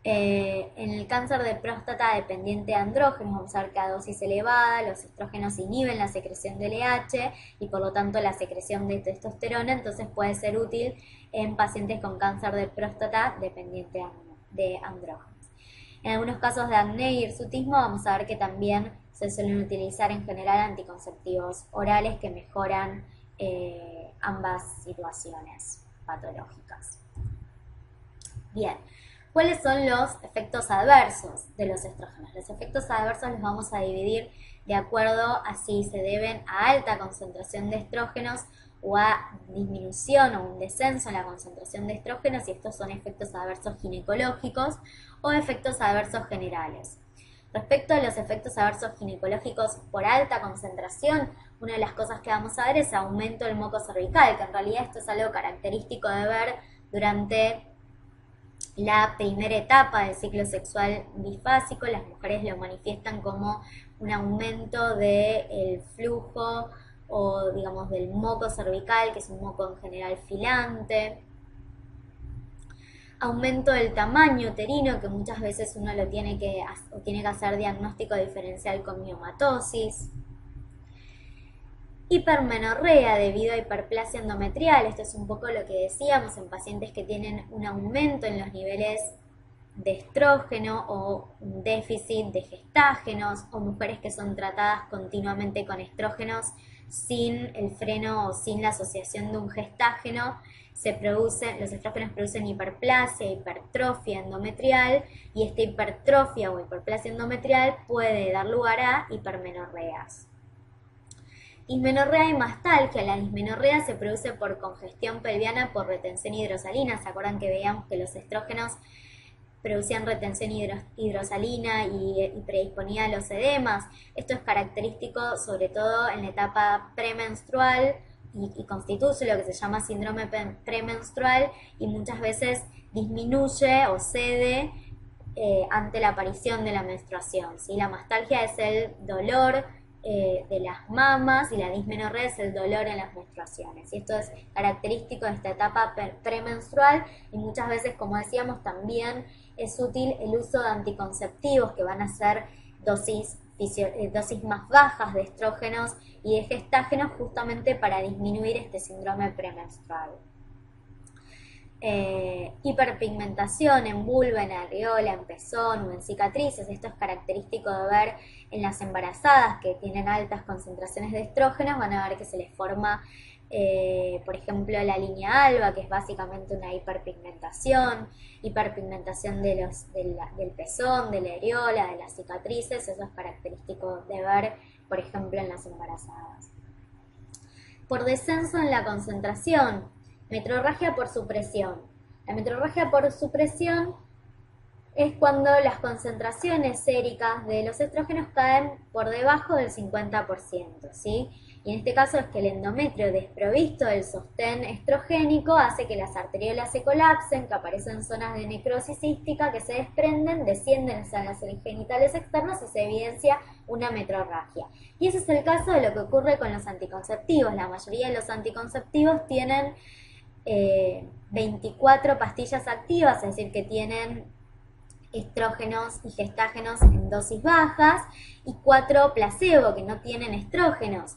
En el cáncer de próstata dependiente de andrógenos, vamos a ver que a dosis elevada los estrógenos inhiben la secreción de LH y por lo tanto la secreción de testosterona, entonces puede ser útil en pacientes con cáncer de próstata dependiente de andrógenos. En algunos casos de acné y hirsutismo vamos a ver que también se suelen utilizar en general anticonceptivos orales que mejoran ambas situaciones patológicas. Bien. ¿Cuáles son los efectos adversos de los estrógenos? Los efectos adversos los vamos a dividir de acuerdo a si se deben a alta concentración de estrógenos o a disminución o un descenso en la concentración de estrógenos, y estos son efectos adversos ginecológicos o efectos adversos generales. Respecto a los efectos adversos ginecológicos por alta concentración, una de las cosas que vamos a ver es aumento del moco cervical, que en realidad esto es algo característico de ver durante la primera etapa del ciclo sexual bifásico. Las mujeres lo manifiestan como un aumento del flujo o digamos del moco cervical, que es un moco en general filante. Aumento del tamaño uterino, que muchas veces uno tiene que hacer diagnóstico diferencial con miomatosis. Hipermenorrea debido a hiperplasia endometrial, esto es un poco lo que decíamos en pacientes que tienen un aumento en los niveles de estrógeno o un déficit de gestágenos, o mujeres que son tratadas continuamente con estrógenos sin el freno o sin la asociación de un gestágeno. Los estrógenos producen hiperplasia, hipertrofia endometrial, y esta hipertrofia o hiperplasia endometrial puede dar lugar a hipermenorreas. Dismenorrea y mastalgia. La dismenorrea se produce por congestión pelviana por retención hidrosalina. ¿Se acuerdan que veíamos que los estrógenos producían retención hidrosalina y predisponía a los edemas? Esto es característico sobre todo en la etapa premenstrual y constituye lo que se llama síndrome premenstrual, y muchas veces disminuye o cede ante la aparición de la menstruación, ¿sí? La mastalgia es el dolor de las mamas y la dismenorrea es el dolor en las menstruaciones, y esto es característico de esta etapa premenstrual, y muchas veces, como decíamos, también es útil el uso de anticonceptivos que van a ser dosis más bajas de estrógenos y de gestágenos, justamente para disminuir este síndrome premenstrual. Hiperpigmentación en vulva, en areola, en pezón o en cicatrices. Esto es característico de ver en las embarazadas que tienen altas concentraciones de estrógenos. Van a ver que se les forma por ejemplo la línea alba, que es básicamente una hiperpigmentación del pezón, de la areola, de las cicatrices. Eso es característico de ver, por ejemplo, en las embarazadas. Por descenso en la concentración, metrorragia por supresión. La metrorragia por supresión es cuando las concentraciones séricas de los estrógenos caen por debajo del 50%, ¿sí? Y en este caso es que el endometrio desprovisto del sostén estrogénico hace que las arteriolas se colapsen, que aparecen zonas de necrosis cística que se desprenden, descienden hacia las genitales externos y se evidencia una metrorragia. Y ese es el caso de lo que ocurre con los anticonceptivos. La mayoría de los anticonceptivos tienen 24 pastillas activas, es decir, que tienen estrógenos y gestágenos en dosis bajas, y 4 placebo, que no tienen estrógenos.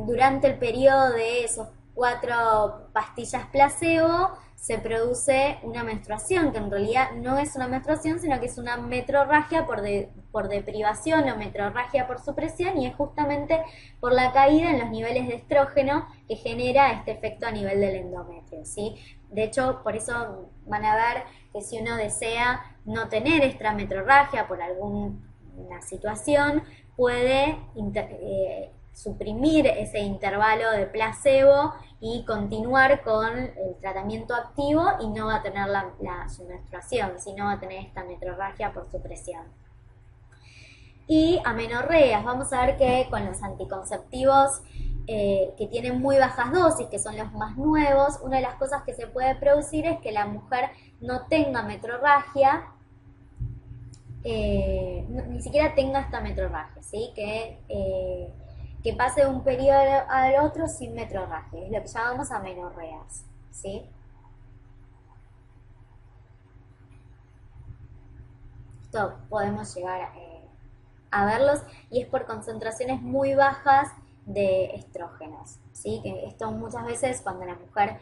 Durante el periodo de esos 4 pastillas placebo se produce una menstruación, que en realidad no es una menstruación, sino que es una metrorragia por deprivación o metrorragia por supresión, y es justamente por la caída en los niveles de estrógeno que genera este efecto a nivel del endometrio, ¿sí? De hecho, por eso van a ver que si uno desea no tener esta metrorragia por alguna situación, puede suprimir ese intervalo de placebo y continuar con el tratamiento activo, y no va a tener su menstruación, sino va a tener esta metrorragia por supresión. Y amenorreas, vamos a ver que con los anticonceptivos que tienen muy bajas dosis, que son los más nuevos, una de las cosas que se puede producir es que la mujer no tenga metrorragia, ni siquiera tenga esta metrorragia, ¿sí? Que pase de un periodo al otro sin metrorragia, es lo que llamamos amenorreas, ¿sí? Esto podemos llegar a verlos, y es por concentraciones muy bajas de estrógenos, ¿sí? Que esto muchas veces cuando la mujer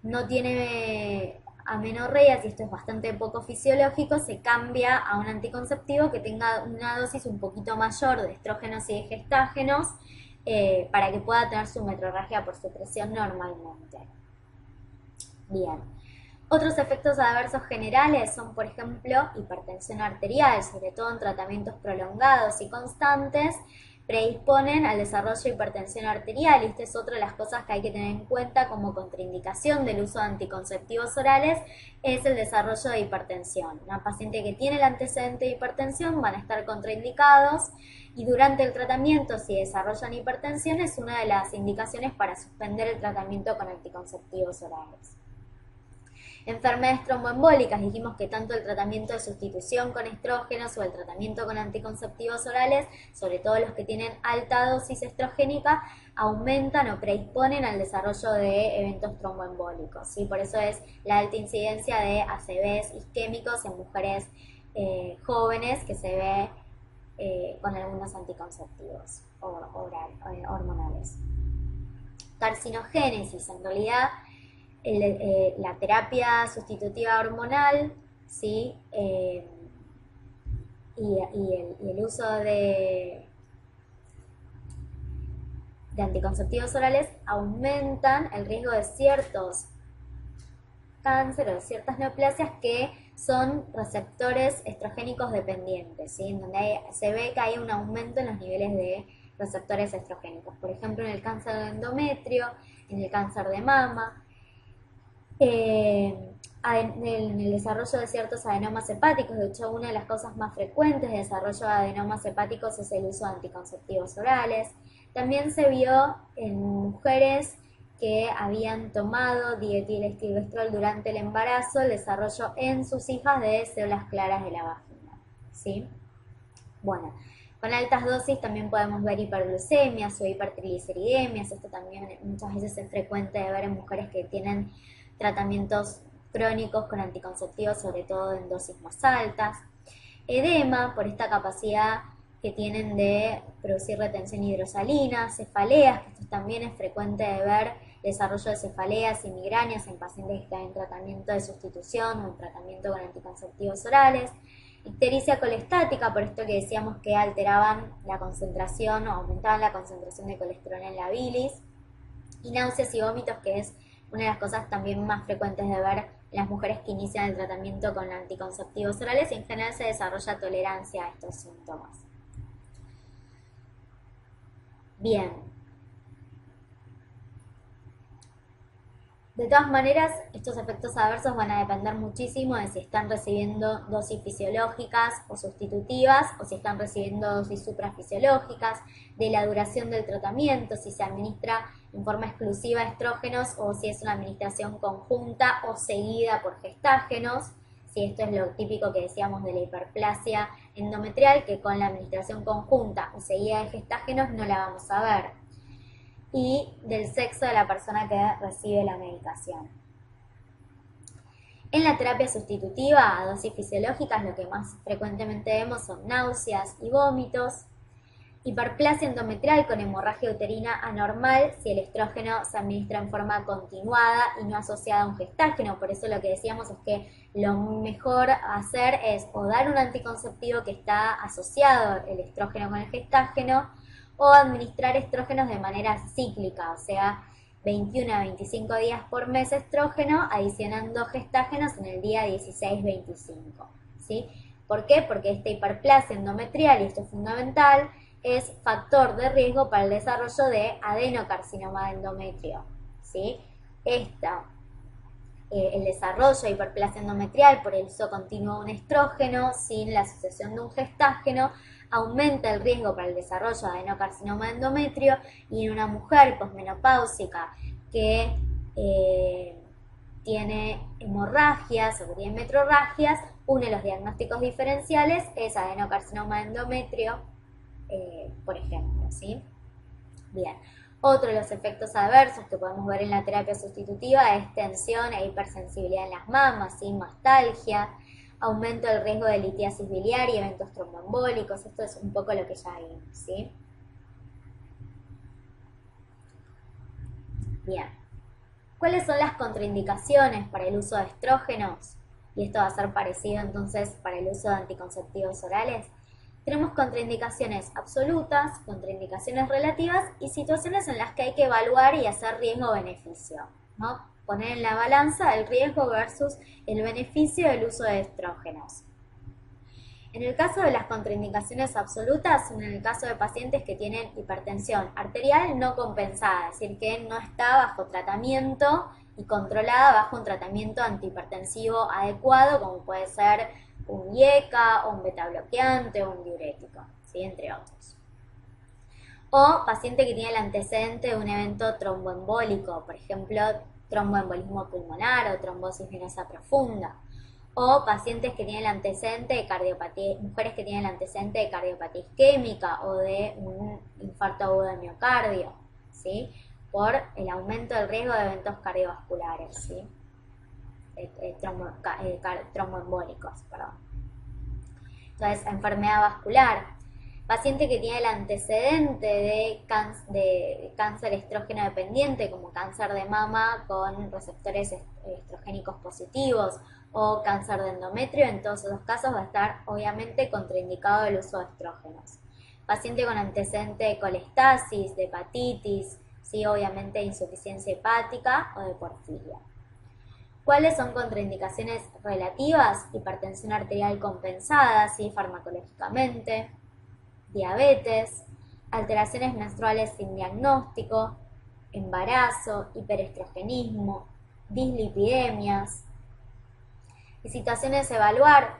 no tiene amenorreas, y esto es bastante poco fisiológico, se cambia a un anticonceptivo que tenga una dosis un poquito mayor de estrógenos y de gestágenos, para que pueda tener su metrorragia por supresión normalmente. Bien. Otros efectos adversos generales son, por ejemplo, hipertensión arterial, sobre todo en tratamientos prolongados y constantes, predisponen al desarrollo de hipertensión arterial, y esta es otra de las cosas que hay que tener en cuenta como contraindicación del uso de anticonceptivos orales, es el desarrollo de hipertensión. Una paciente que tiene el antecedente de hipertensión van a estar contraindicados, y durante el tratamiento, si desarrollan hipertensión, es una de las indicaciones para suspender el tratamiento con anticonceptivos orales. Enfermedades tromboembólicas, dijimos que tanto el tratamiento de sustitución con estrógenos o el tratamiento con anticonceptivos orales, sobre todo los que tienen alta dosis estrogénica, aumentan o predisponen al desarrollo de eventos tromboembólicos, ¿sí? Por eso es la alta incidencia de ACVs isquémicos en mujeres jóvenes que se ve con algunos anticonceptivos hormonales. Carcinogénesis, en realidad la terapia sustitutiva hormonal, ¿sí? Y el uso de anticonceptivos orales aumentan el riesgo de ciertos cánceres o de ciertas neoplasias que son receptores estrogénicos dependientes, ¿sí? En donde se ve que hay un aumento en los niveles de receptores estrogénicos, por ejemplo en el cáncer de endometrio, en el cáncer de mama, en el desarrollo de ciertos adenomas hepáticos. De hecho, una de las causas más frecuentes de desarrollo de adenomas hepáticos es el uso de anticonceptivos orales. También se vio en mujeres que habían tomado dietilestilbestrol durante el embarazo el desarrollo en sus hijas de células claras de la vagina, ¿sí? Bueno, con altas dosis también podemos ver hiperglucemias o hipertrigliceridemias. Esto también muchas veces es frecuente de ver en mujeres que tienen tratamientos crónicos con anticonceptivos, sobre todo en dosis más altas. Edema, por esta capacidad que tienen de producir retención hidrosalina. Cefaleas, que esto también es frecuente de ver, desarrollo de cefaleas y migrañas en pacientes que están en tratamiento de sustitución o en tratamiento con anticonceptivos orales. Ictericia colestática, por esto que decíamos que alteraban la concentración o aumentaban la concentración de colesterol en la bilis. y náuseas y vómitos, que es una de las cosas también más frecuentes de ver en las mujeres que inician el tratamiento con anticonceptivos orales, y en general se desarrolla tolerancia a estos síntomas. Bien. De todas maneras, estos efectos adversos van a depender muchísimo de si están recibiendo dosis fisiológicas o sustitutivas, o si están recibiendo dosis suprafisiológicas, de la duración del tratamiento, si se administra en forma exclusiva estrógenos o si es una administración conjunta o seguida por gestágenos. Si esto es lo típico que decíamos de la hiperplasia endometrial, que con la administración conjunta o seguida de gestágenos no la vamos a ver. Y del sexo de la persona que recibe la medicación. En la terapia sustitutiva a dosis fisiológicas lo que más frecuentemente vemos son náuseas y vómitos, hiperplasia endometrial con hemorragia uterina anormal si el estrógeno se administra en forma continuada y no asociada a un gestágeno. Por eso lo que decíamos es que lo mejor a hacer es o dar un anticonceptivo que está asociado el estrógeno con el gestágeno, o administrar estrógenos de manera cíclica, o sea, 21 a 25 días por mes estrógeno, adicionando gestágenos en el día 16-25, ¿sí? ¿Por qué? Porque esta hiperplasia endometrial, y esto es fundamental, es factor de riesgo para el desarrollo de adenocarcinoma de endometrio, ¿sí? El desarrollo de hiperplasia endometrial por el uso continuo de un estrógeno sin la asociación de un gestágeno aumenta el riesgo para el desarrollo de adenocarcinoma de endometrio, y en una mujer posmenopáusica que tiene hemorragias o que tiene metrorragias, uno de los diagnósticos diferenciales es adenocarcinoma de endometrio, por ejemplo, ¿sí? Bien. Otro de los efectos adversos que podemos ver en la terapia sustitutiva es tensión e hipersensibilidad en las mamas, ¿sí? Mastalgia, aumento del riesgo de litiasis biliar y eventos tromboembólicos. Esto es un poco lo que ya vimos, ¿sí? Bien. ¿Cuáles son las contraindicaciones para el uso de estrógenos? Y esto va a ser parecido entonces para el uso de anticonceptivos orales. Tenemos contraindicaciones absolutas, contraindicaciones relativas y situaciones en las que hay que evaluar y hacer riesgo-beneficio, ¿no? Poner en la balanza el riesgo versus el beneficio del uso de estrógenos. En el caso de las contraindicaciones absolutas, son en el caso de pacientes que tienen hipertensión arterial no compensada, es decir, que no está bajo tratamiento y controlada bajo un tratamiento antihipertensivo adecuado, como puede ser un IECA o un betabloqueante o un diurético, ¿sí? Entre otros. O paciente que tiene el antecedente de un evento tromboembólico, por ejemplo, tromboembolismo pulmonar o trombosis venosa profunda. O pacientes que tienen el antecedente de cardiopatía, mujeres que tienen el antecedente de cardiopatía isquémica o de un infarto agudo de miocardio, ¿sí? Por el aumento del riesgo de eventos cardiovasculares, ¿sí? Tromboembólicos, perdón. Entonces, enfermedad vascular. Paciente que tiene el antecedente de cáncer estrógeno dependiente, como cáncer de mama con receptores estrogénicos positivos o cáncer de endometrio, en todos esos casos va a estar obviamente contraindicado el uso de estrógenos. Paciente con antecedente de colestasis, de hepatitis, sí, obviamente insuficiencia hepática o de porfiria. ¿Cuáles son contraindicaciones relativas? Hipertensión arterial compensada, ¿sí? Farmacológicamente, diabetes, alteraciones menstruales sin diagnóstico, embarazo, hiperestrogenismo, dislipidemias. Y situaciones a evaluar: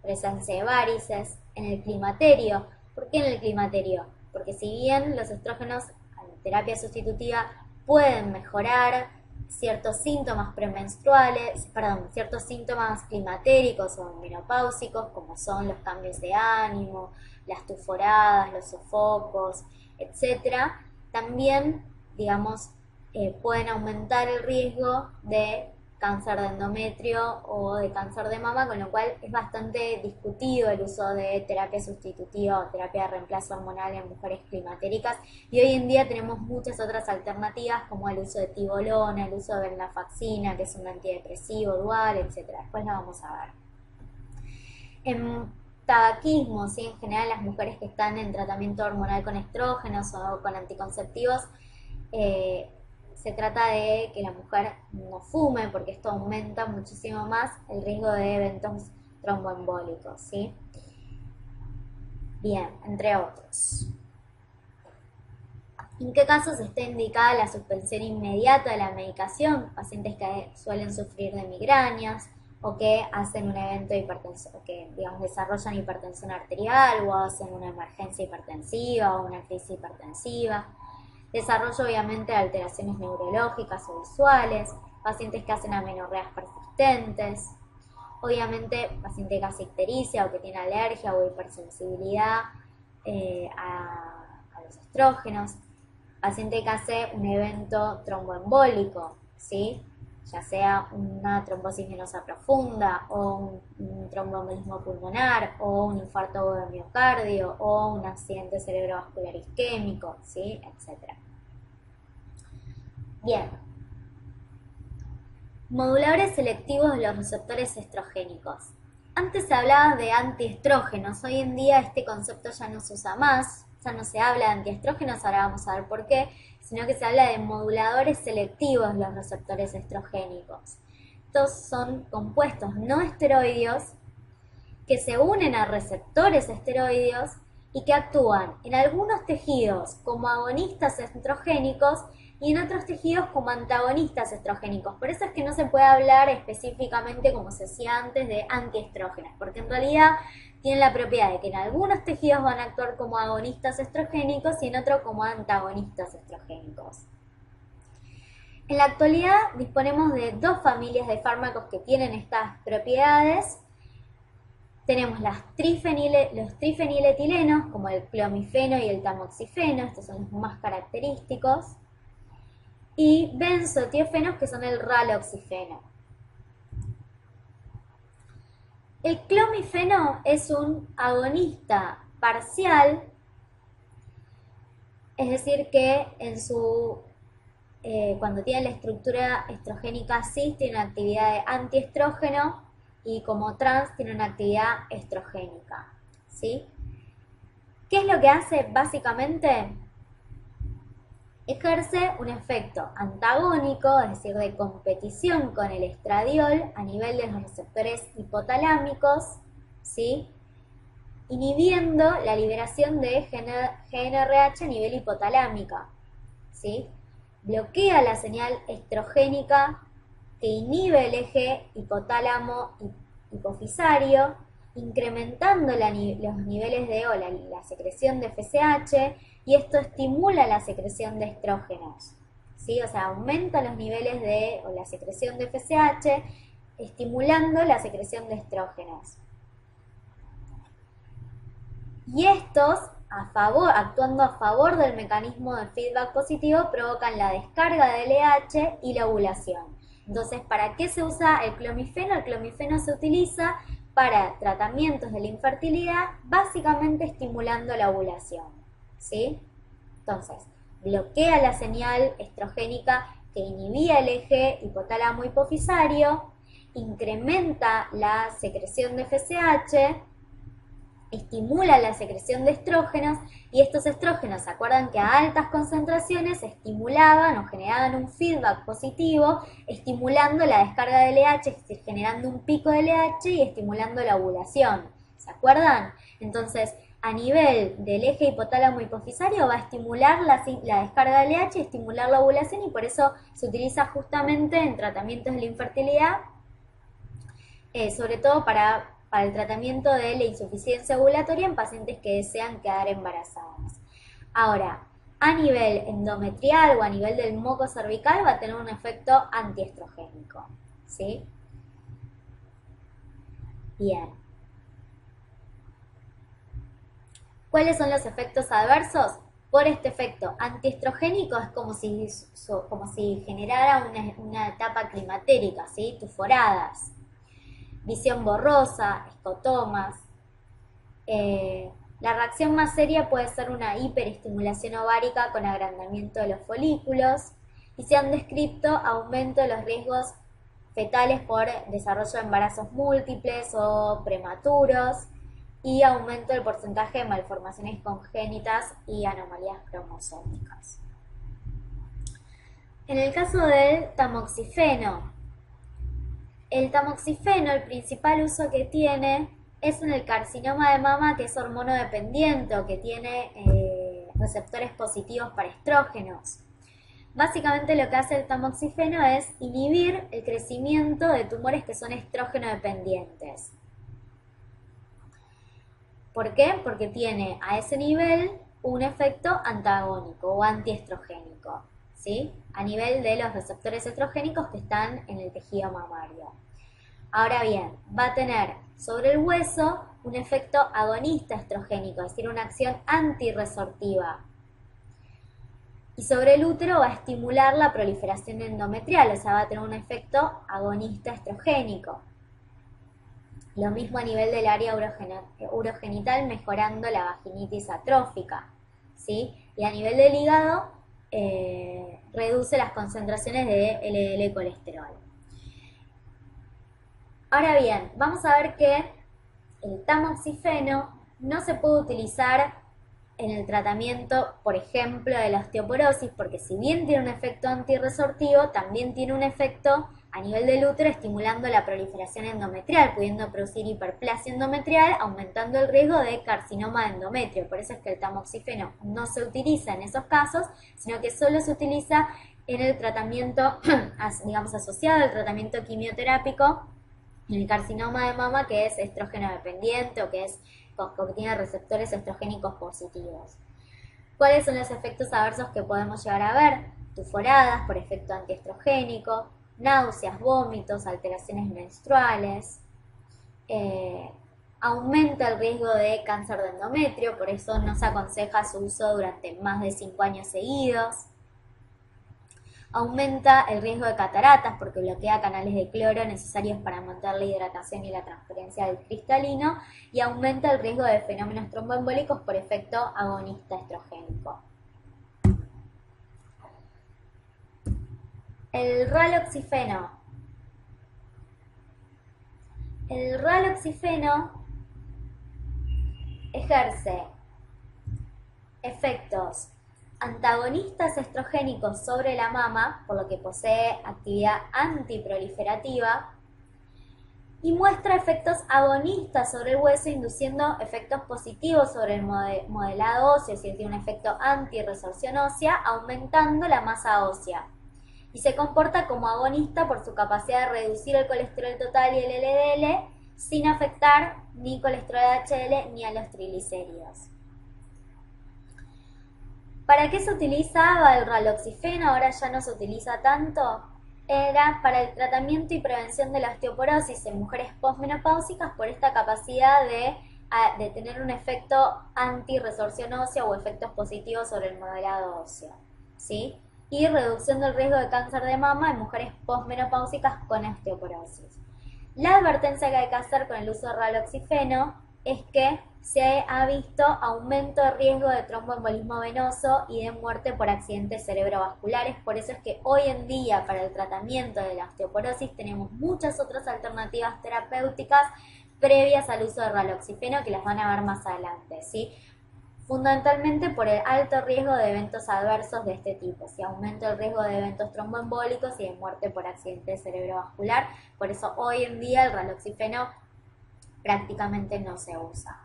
presencia de varices en el climaterio. ¿Por qué en el climaterio? Porque si bien los estrógenos en terapia sustitutiva pueden mejorar ciertos síntomas premenstruales, ciertos síntomas climatéricos o menopáusicos, como son los cambios de ánimo, las tuforadas, los sofocos, etcétera, también, digamos, pueden aumentar el riesgo de cáncer de endometrio o de cáncer de mama, con lo cual es bastante discutido el uso de terapia sustitutiva o terapia de reemplazo hormonal en mujeres climatéricas, y hoy en día tenemos muchas otras alternativas como el uso de tibolona, el uso de venlafaxina, que es un antidepresivo dual, etcétera. Después la vamos a ver. En tabaquismo, ¿sí? En general las mujeres que están en tratamiento hormonal con estrógenos o con anticonceptivos se trata de que la mujer no fume porque esto aumenta muchísimo más el riesgo de eventos tromboembólicos, ¿sí? Bien, entre otros. ¿En qué casos está indicada la suspensión inmediata de la medicación? Pacientes que suelen sufrir de migrañas o que hacen un evento de hipertensión, que digamos desarrollan hipertensión arterial o hacen una emergencia hipertensiva o una crisis hipertensiva. Desarrollo obviamente de alteraciones neurológicas o visuales, pacientes que hacen amenorreas persistentes, obviamente paciente que hace ictericia o que tiene alergia o hipersensibilidad a los estrógenos, paciente que hace un evento tromboembólico, ¿sí? Ya sea una trombosis venosa profunda o un tromboembolismo pulmonar o un infarto de miocardio o un accidente cerebrovascular isquémico, ¿sí? Etcétera. Bien. Moduladores selectivos de los receptores estrogénicos. Antes se hablaba de antiestrógenos, hoy en día este concepto ya no se usa más, ya no se habla de antiestrógenos, ahora vamos a ver por qué, sino que se habla de moduladores selectivos de los receptores estrogénicos. Estos son compuestos no esteroideos que se unen a receptores esteroideos y que actúan en algunos tejidos como agonistas estrogénicos y en otros tejidos como antagonistas estrogénicos. Por eso es que no se puede hablar específicamente, como se decía antes, de antiestrógenos, porque en realidad tienen la propiedad de que en algunos tejidos van a actuar como agonistas estrogénicos y en otros como antagonistas estrogénicos. En la actualidad disponemos de dos familias de fármacos que tienen estas propiedades. Tenemos los trifeniletilenos, como el clomifeno y el tamoxifeno, estos son los más característicos, y benzotiófenos, que son el raloxifeno. El clomifeno es un agonista parcial, es decir que cuando tiene la estructura estrogénica cis tiene una actividad de antiestrógeno y como trans tiene una actividad estrogénica, ¿sí? ¿Qué es lo que hace básicamente? Ejerce un efecto antagónico, es decir, de competición con el estradiol a nivel de los receptores hipotalámicos, ¿sí? Inhibiendo la liberación de GnRH a nivel hipotalámica, ¿sí? Bloquea la señal estrogénica que inhibe el eje hipotálamo-hipofisario, incrementando los niveles de la secreción de FSH, y esto estimula la secreción de estrógenos, ¿sí? O sea, aumenta los niveles de la secreción de FSH, estimulando la secreción de estrógenos. Y estos, actuando a favor del mecanismo de feedback positivo, provocan la descarga de LH y la ovulación. Entonces, ¿para qué se usa el clomifeno? El clomifeno se utiliza para tratamientos de la infertilidad, básicamente estimulando la ovulación, ¿sí? Entonces, bloquea la señal estrogénica que inhibía el eje hipotálamo-hipofisario, incrementa la secreción de FSH, estimula la secreción de estrógenos, y estos estrógenos, ¿se acuerdan que a altas concentraciones estimulaban o generaban un feedback positivo, estimulando la descarga de LH, es decir, generando un pico de LH y estimulando la ovulación? ¿Se acuerdan? Entonces, a nivel del eje hipotálamo-hipofisario va a estimular la descarga de LH, estimular la ovulación, y por eso se utiliza justamente en tratamientos de la infertilidad, sobre todo para el tratamiento de la insuficiencia ovulatoria en pacientes que desean quedar embarazadas. Ahora, a nivel endometrial o a nivel del moco cervical va a tener un efecto antiestrogénico, ¿sí? Bien. ¿Cuáles son los efectos adversos? Por este efecto antiestrogénico es como si generara una etapa climatérica, ¿sí? Tuforadas, visión borrosa, escotomas. La reacción más seria puede ser una hiperestimulación ovárica con agrandamiento de los folículos, y se han descrito aumento de los riesgos fetales por desarrollo de embarazos múltiples o prematuros, y aumento del porcentaje de malformaciones congénitas y anomalías cromosómicas. En el caso del tamoxifeno, el tamoxifeno, el principal uso que tiene es en el carcinoma de mama, que es hormonodependiente o que tiene receptores positivos para estrógenos. Básicamente lo que hace el tamoxifeno es inhibir el crecimiento de tumores que son estrógeno dependientes. ¿Por qué? Porque tiene a ese nivel un efecto antagónico o antiestrogénico, ¿sí? A nivel de los receptores estrogénicos que están en el tejido mamario. Ahora bien, va a tener sobre el hueso un efecto agonista estrogénico, es decir, una acción antirresortiva. Y sobre el útero va a estimular la proliferación endometrial, o sea, va a tener un efecto agonista estrogénico. Lo mismo a nivel del área urogenital, mejorando la vaginitis atrófica, ¿sí? Y a nivel del hígado, reduce las concentraciones de LDL colesterol. Ahora bien, vamos a ver que el tamoxifeno no se puede utilizar en el tratamiento, por ejemplo, de la osteoporosis, porque si bien tiene un efecto antirresortivo, también tiene un efecto a nivel del útero estimulando la proliferación endometrial, pudiendo producir hiperplasia endometrial, aumentando el riesgo de carcinoma de endometrio. Por eso es que el tamoxifeno no se utiliza en esos casos, sino que solo se utiliza en el tratamiento, digamos, asociado al tratamiento quimioterápico en el carcinoma de mama, que es estrógeno dependiente o que tiene receptores estrogénicos positivos. ¿Cuáles son los efectos adversos que podemos llegar a ver? Tuforadas por efecto antiestrogénico, náuseas, vómitos, alteraciones menstruales, aumenta el riesgo de cáncer de endometrio, por eso no se aconseja su uso durante más de 5 años seguidos. Aumenta el riesgo de cataratas porque bloquea canales de cloro necesarios para mantener la hidratación y la transferencia del cristalino, y aumenta el riesgo de fenómenos tromboembólicos por efecto agonista estrogénico. El raloxifeno. El raloxifeno ejerce efectos antagonistas estrogénicos sobre la mama, por lo que posee actividad antiproliferativa, y muestra efectos agonistas sobre el hueso, induciendo efectos positivos sobre el modelado óseo, es decir, tiene un efecto antirresorción ósea, aumentando la masa ósea. Y se comporta como agonista por su capacidad de reducir el colesterol total y el LDL sin afectar ni colesterol HDL ni a los triglicéridos. ¿Para qué se utilizaba el raloxifeno? Ahora ya no se utiliza tanto. Era para el tratamiento y prevención de la osteoporosis en mujeres posmenopáusicas por esta capacidad de tener un efecto antirresorción ósea o efectos positivos sobre el modelado óseo, ¿sí? Y reducción del riesgo de cáncer de mama en mujeres posmenopáusicas con osteoporosis. La advertencia que hay que hacer con el uso de raloxifeno es que se ha visto aumento de riesgo de tromboembolismo venoso y de muerte por accidentes cerebrovasculares. Por eso es que hoy en día para el tratamiento de la osteoporosis tenemos muchas otras alternativas terapéuticas previas al uso de raloxifeno, que las van a ver más adelante, ¿sí? Fundamentalmente por el alto riesgo de eventos adversos de este tipo, ¿sí? Aumento el riesgo de eventos tromboembólicos y de muerte por accidente cerebrovascular. Por eso hoy en día el raloxifeno prácticamente no se usa.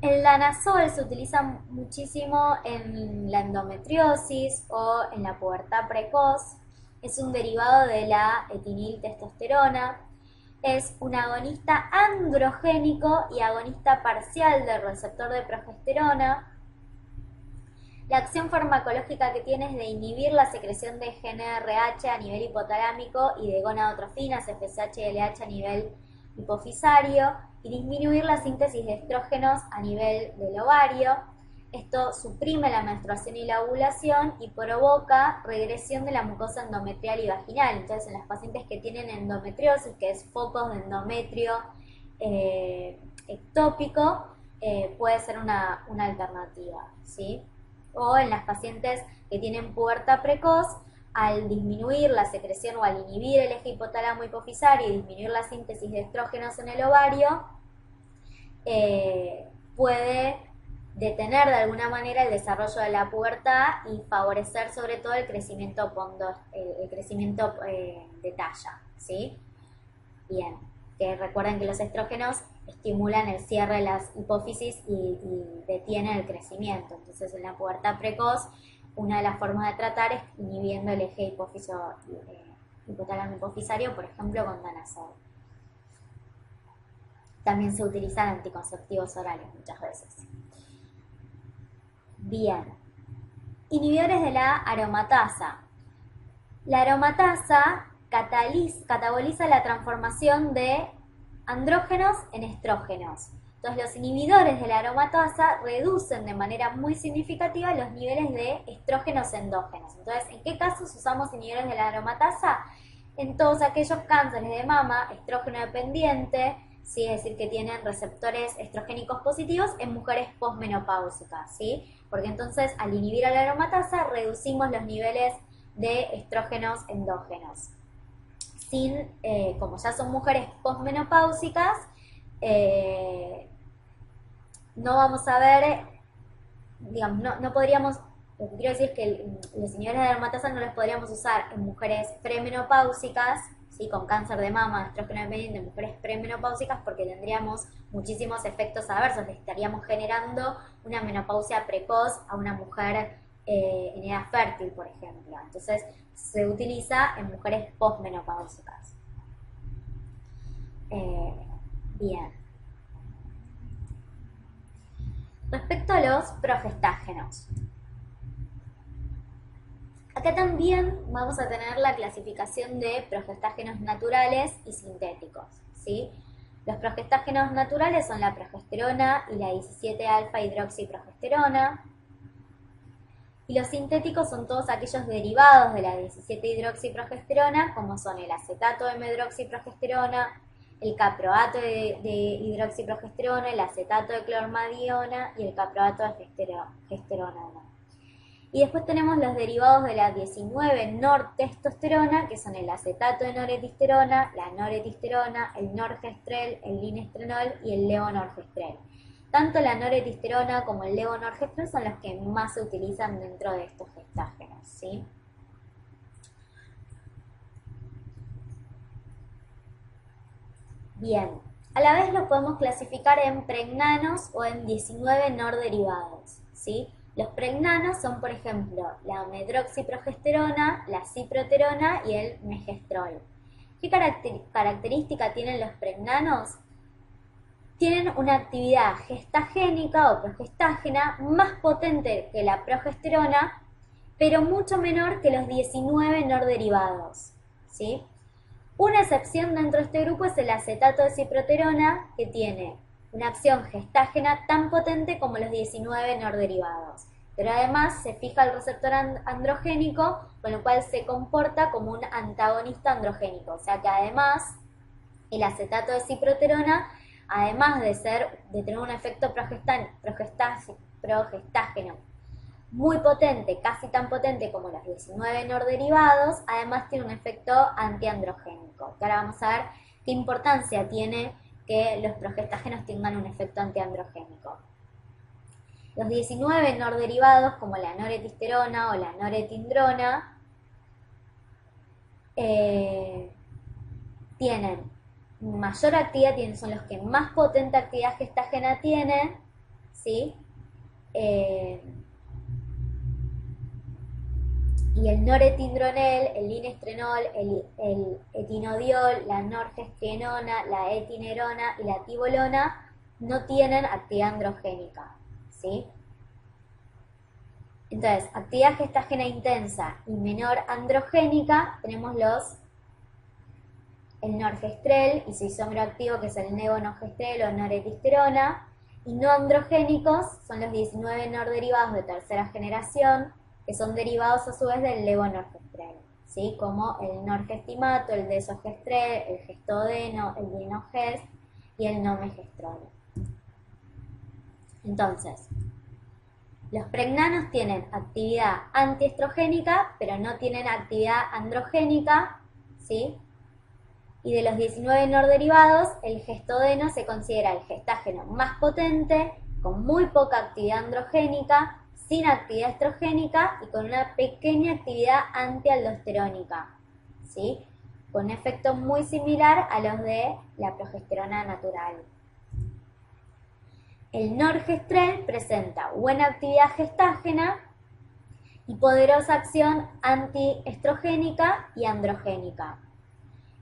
El danazol se utiliza muchísimo en la endometriosis o en la pubertad precoz. Es un derivado de la etiltestosterona. Es un agonista androgénico y agonista parcial del receptor de progesterona. La acción farmacológica que tiene es de inhibir la secreción de GnRH a nivel hipotalámico y de gonadotrofinas, FSH y LH a nivel hipofisario, y disminuir la síntesis de estrógenos a nivel del ovario. Esto suprime la menstruación y la ovulación y provoca regresión de la mucosa endometrial y vaginal. Entonces, en las pacientes que tienen endometriosis, que es focos de endometrio ectópico, puede ser una alternativa, ¿sí? O en las pacientes que tienen pubertad precoz, al disminuir la secreción o al inhibir el eje hipotálamo hipofisario y disminuir la síntesis de estrógenos en el ovario, puede detener de alguna manera el desarrollo de la pubertad y favorecer sobre todo el crecimiento, de talla, ¿sí? Bien, que recuerden que los estrógenos estimulan el cierre de las hipófisis y detienen el crecimiento. Entonces, en la pubertad precoz, una de las formas de tratar es inhibiendo el eje hipotálamo hipofisario, por ejemplo, con danazol. También se utilizan anticonceptivos orales muchas veces. Bien, inhibidores de la aromatasa. La aromatasa cataboliza la transformación de andrógenos en estrógenos. Entonces, los inhibidores de la aromatasa reducen de manera muy significativa los niveles de estrógenos endógenos. Entonces, ¿en qué casos usamos inhibidores de la aromatasa? En todos aquellos cánceres de mama, estrógeno dependiente, ¿sí? Es decir, que tienen receptores estrogénicos positivos en mujeres posmenopáusicas, ¿sí? Porque entonces, al inhibir a la aromatasa, reducimos los niveles de estrógenos endógenos. Como ya son mujeres posmenopáusicas, no vamos a ver, digamos, no podríamos, lo que quiero decir es que los inhibidores de aromatasa no los podríamos usar en mujeres premenopáusicas, ¿sí? Con cáncer de mama, estrógeno dependiente, en mujeres premenopáusicas, porque tendríamos muchísimos efectos adversos, estaríamos generando una menopausia precoz a una mujer en edad fértil, por ejemplo. Entonces, se utiliza en mujeres posmenopáusicas. Bien. Respecto a los progestágenos, acá también vamos a tener la clasificación de progestágenos naturales y sintéticos, ¿sí? Los progestágenos naturales son la progesterona y la 17-alfa-hidroxiprogesterona, y los sintéticos son todos aquellos derivados de la 17-hidroxiprogesterona, como son el acetato de medroxiprogesterona, el caproato de hidroxiprogesterona, el acetato de clormadiona y el caproato de gesterona. Y después tenemos los derivados de la 19-nortestosterona, que son el acetato de noretisterona, la noretisterona, el norgestrel, el linestrenol y el levonorgestrel. Tanto la noretisterona como el levonorgestrel son los que más se utilizan dentro de estos gestágenos, ¿sí? Bien, a la vez los podemos clasificar en pregnanos o en 19 norderivados, ¿sí? Los pregnanos son, por ejemplo, la medroxiprogesterona, la ciproterona y el megestrol. ¿Qué característica tienen los pregnanos? Tienen una actividad gestagénica o progestágena más potente que la progesterona, pero mucho menor que los 19 norderivados, ¿sí? Una excepción dentro de este grupo es el acetato de ciproterona, que tiene una acción gestágena tan potente como los 19 norderivados, pero además se fija el receptor androgénico, con lo cual se comporta como un antagonista androgénico, o sea que además el acetato de ciproterona, además de tener un efecto progestágeno muy potente, casi tan potente como los 19 norderivados, además tiene un efecto antiandrogénico. Ahora vamos a ver qué importancia tiene que los progestágenos tengan un efecto antiandrogénico. Los 19 norderivados, como la noretisterona o la noretindrona, tienen mayor actividad, son los que más potente actividad gestágena tienen, ¿sí? Y el noretindronel, el linestrenol, el etinodiol, la norgestrienona, la etinerona y la tibolona no tienen actividad androgénica, ¿sí? Entonces, actividad gestágena intensa y menor androgénica, tenemos el norgestrel y su isómero activo, que es el levonorgestrel o noretisterona, y no androgénicos son los 19 norderivados de tercera generación, que son derivados a su vez del levonorgestrel, ¿sí? Como el norgestimato, el desogestrel, el gestodeno, el dienogest y el nomegestrol. Entonces, los pregnanos tienen actividad antiestrogénica, pero no tienen actividad androgénica, ¿sí? Y de los 19 norderivados, el gestodeno se considera el gestágeno más potente, con muy poca actividad androgénica, sin actividad estrogénica y con una pequeña actividad antialdosterónica, ¿sí? Con un efecto muy similar a los de la progesterona natural. El norgestrel presenta buena actividad gestágena y poderosa acción antiestrogénica y androgénica.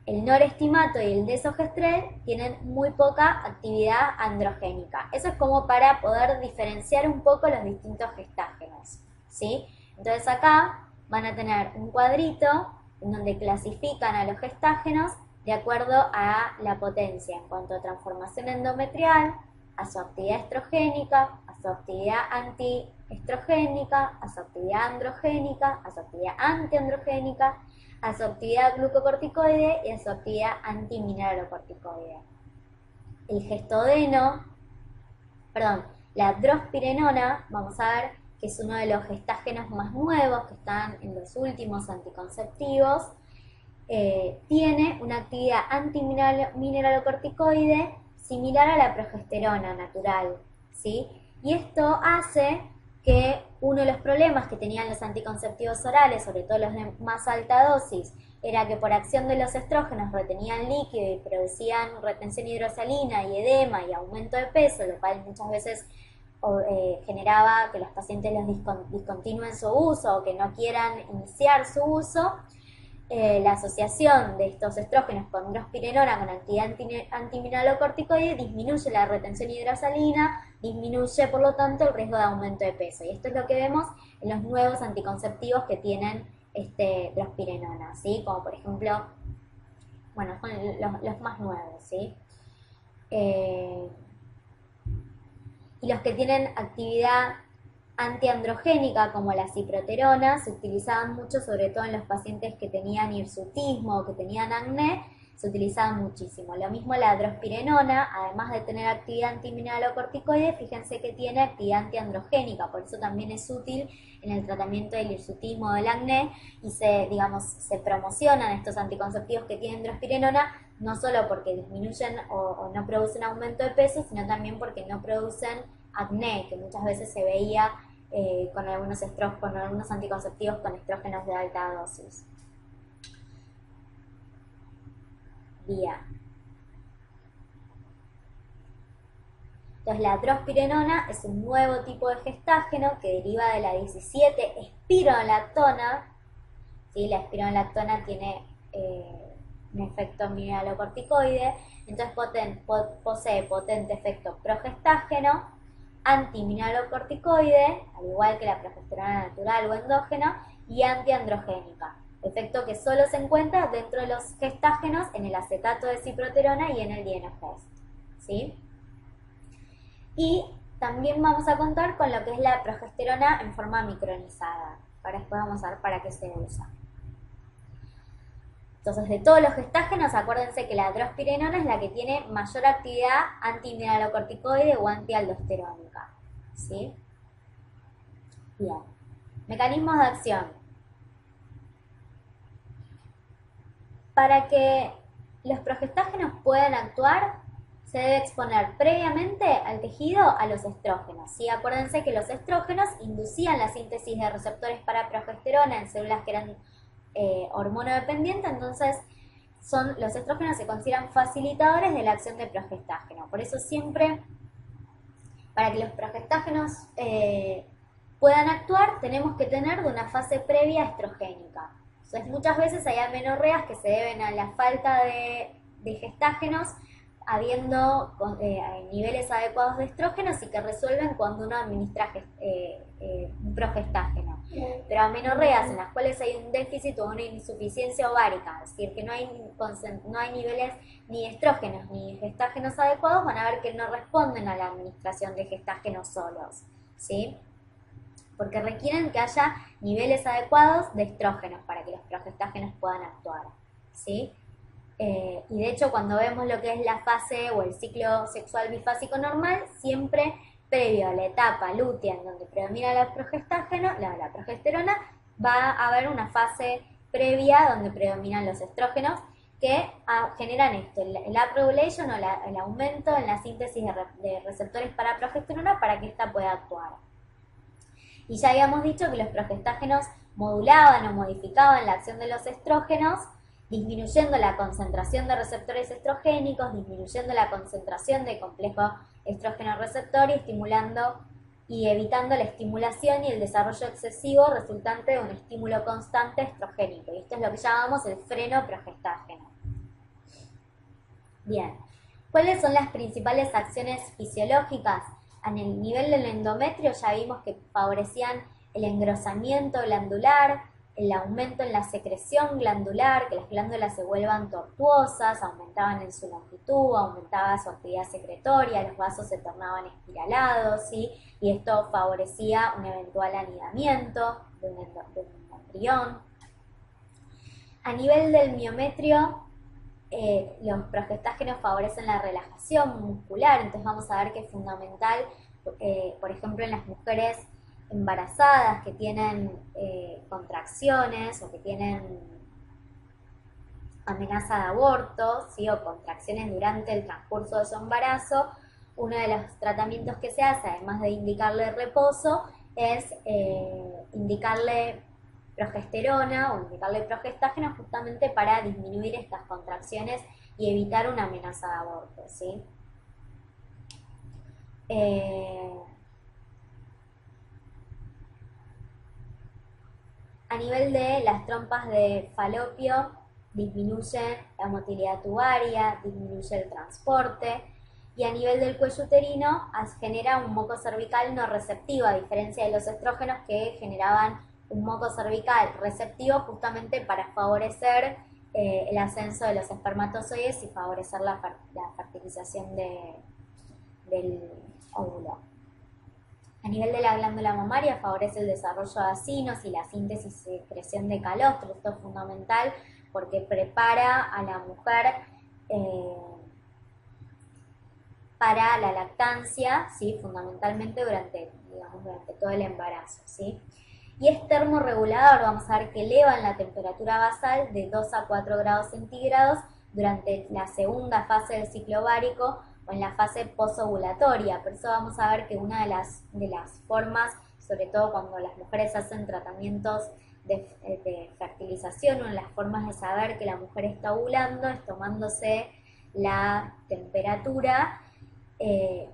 El norestimato y el desogestrel tienen muy poca actividad androgénica. Eso es como para poder diferenciar un poco los distintos gestágenos, ¿sí? Entonces acá van a tener un cuadrito en donde clasifican a los gestágenos de acuerdo a la potencia en cuanto a transformación endometrial, a su actividad estrogénica, a su actividad antiestrogénica, a su actividad androgénica, a su actividad antiandrogénica, a su actividad glucocorticoide y a su actividad antimineralocorticoide. El gestodeno, la drospirenona, vamos a ver que es uno de los gestágenos más nuevos que están en los últimos anticonceptivos, tiene una actividad antimineralocorticoide similar a la progesterona natural, ¿sí? Y esto hace que uno de los problemas que tenían los anticonceptivos orales, sobre todo los de más alta dosis, era que por acción de los estrógenos retenían líquido y producían retención hidrosalina y edema y aumento de peso, lo cual muchas veces generaba que los pacientes los discontinúen su uso o que no quieran iniciar su uso. La asociación de estos estrógenos con drospirenona con actividad antimineralocorticoide disminuye la retención hidrosalina, disminuye por lo tanto el riesgo de aumento de peso. Y esto es lo que vemos en los nuevos anticonceptivos que tienen drospirenona, ¿sí? Como por ejemplo, bueno, son los más nuevos, ¿sí? Y los que tienen actividad antiandrogénica como la ciproterona se utilizaban mucho, sobre todo en los pacientes que tenían hirsutismo o que tenían acné, se utilizaban muchísimo. Lo mismo la drospirenona, además de tener actividad antimineralocorticoide, fíjense que tiene actividad antiandrogénica, por eso también es útil en el tratamiento del hirsutismo o del acné y se promocionan estos anticonceptivos que tienen drospirenona, no solo porque disminuyen o no producen aumento de peso, sino también porque no producen acné, que muchas veces se veía con algunos anticonceptivos con estrógenos de alta dosis. Bien. Entonces la drospirenona es un nuevo tipo de gestágeno que deriva de la 17-espironolactona. ¿Sí? La espironolactona tiene un efecto mineralocorticoide, entonces posee potente efecto progestágeno, antimineralocorticoide, al igual que la progesterona natural o endógeno, y antiandrogénica, efecto que solo se encuentra dentro de los gestágenos en el acetato de ciproterona y en el dienogest, ¿sí? Y también vamos a contar con lo que es la progesterona en forma micronizada. Ahora después vamos a ver para qué se usa. Entonces, de todos los gestágenos, acuérdense que la drospirenona es la que tiene mayor actividad antimineralocorticoide o antialdosterónica, ¿sí? Bien. Mecanismos de acción. Para que los progestágenos puedan actuar, se debe exponer previamente al tejido a los estrógenos, ¿sí? Acuérdense que los estrógenos inducían la síntesis de receptores para progesterona en células que eran hormonodependientes, entonces los estrógenos se consideran facilitadores de la acción de progestágeno. Por eso siempre, para que los progestágenos puedan actuar, tenemos que tener de una fase previa estrogénica. Entonces muchas veces hay amenorreas que se deben a la falta de gestágenos, habiendo niveles adecuados de estrógenos y que resuelven cuando uno administra un progestágeno. Pero amenorreas en las cuales hay un déficit o una insuficiencia ovárica, es decir, que no hay niveles ni estrógenos ni gestágenos adecuados, van a ver que no responden a la administración de gestágenos solos, ¿sí? Porque requieren que haya niveles adecuados de estrógenos para que los progestágenos puedan actuar, ¿sí? Y de hecho, cuando vemos lo que es la fase o el ciclo sexual bifásico normal, siempre previo a la etapa lútea en donde predomina la progesterona, va a haber una fase previa donde predominan los estrógenos que generan esto, el upregulation o el aumento en la síntesis de receptores para progesterona para que ésta pueda actuar. Y ya habíamos dicho que los progestágenos modulaban o modificaban la acción de los estrógenos, disminuyendo la concentración de receptores estrogénicos, disminuyendo la concentración de complejo estrógeno receptor y estimulando y evitando la estimulación y el desarrollo excesivo resultante de un estímulo constante estrogénico. Y esto es lo que llamamos el freno progestágeno. Bien, ¿cuáles son las principales acciones fisiológicas? En el nivel del endometrio ya vimos que favorecían el engrosamiento glandular, el aumento en la secreción glandular, que las glándulas se vuelvan tortuosas, aumentaban en su longitud, aumentaba su actividad secretoria, los vasos se tornaban espiralados, ¿sí? Y esto favorecía un eventual anidamiento de un embrión. A nivel del miometrio, los progestágenos favorecen la relajación muscular, entonces vamos a ver que es fundamental, por ejemplo, en las mujeres embarazadas que tienen contracciones o que tienen amenaza de aborto, ¿sí? O contracciones durante el transcurso de su embarazo, uno de los tratamientos que se hace, además de indicarle reposo, es indicarle progesterona o indicarle progestágeno justamente para disminuir estas contracciones y evitar una amenaza de aborto, ¿sí? A nivel de las trompas de falopio, disminuye la motilidad tubaria, disminuye el transporte, y a nivel del cuello uterino genera un moco cervical no receptivo, a diferencia de los estrógenos que generaban un moco cervical receptivo justamente para favorecer el ascenso de los espermatozoides y favorecer la fertilización del óvulo. A nivel de la glándula mamaria favorece el desarrollo de acinos y la síntesis y secreción de calostro. Esto es fundamental porque prepara a la mujer para la lactancia, ¿sí? Fundamentalmente durante todo el embarazo, ¿sí? Y es termorregulador, vamos a ver que elevan la temperatura basal de 2 a 4 grados centígrados durante la segunda fase del ciclo ovárico o en la fase posovulatoria. Por eso vamos a ver que una de las formas, sobre todo cuando las mujeres hacen tratamientos de fertilización, una de las formas de saber que la mujer está ovulando es tomándose la temperatura,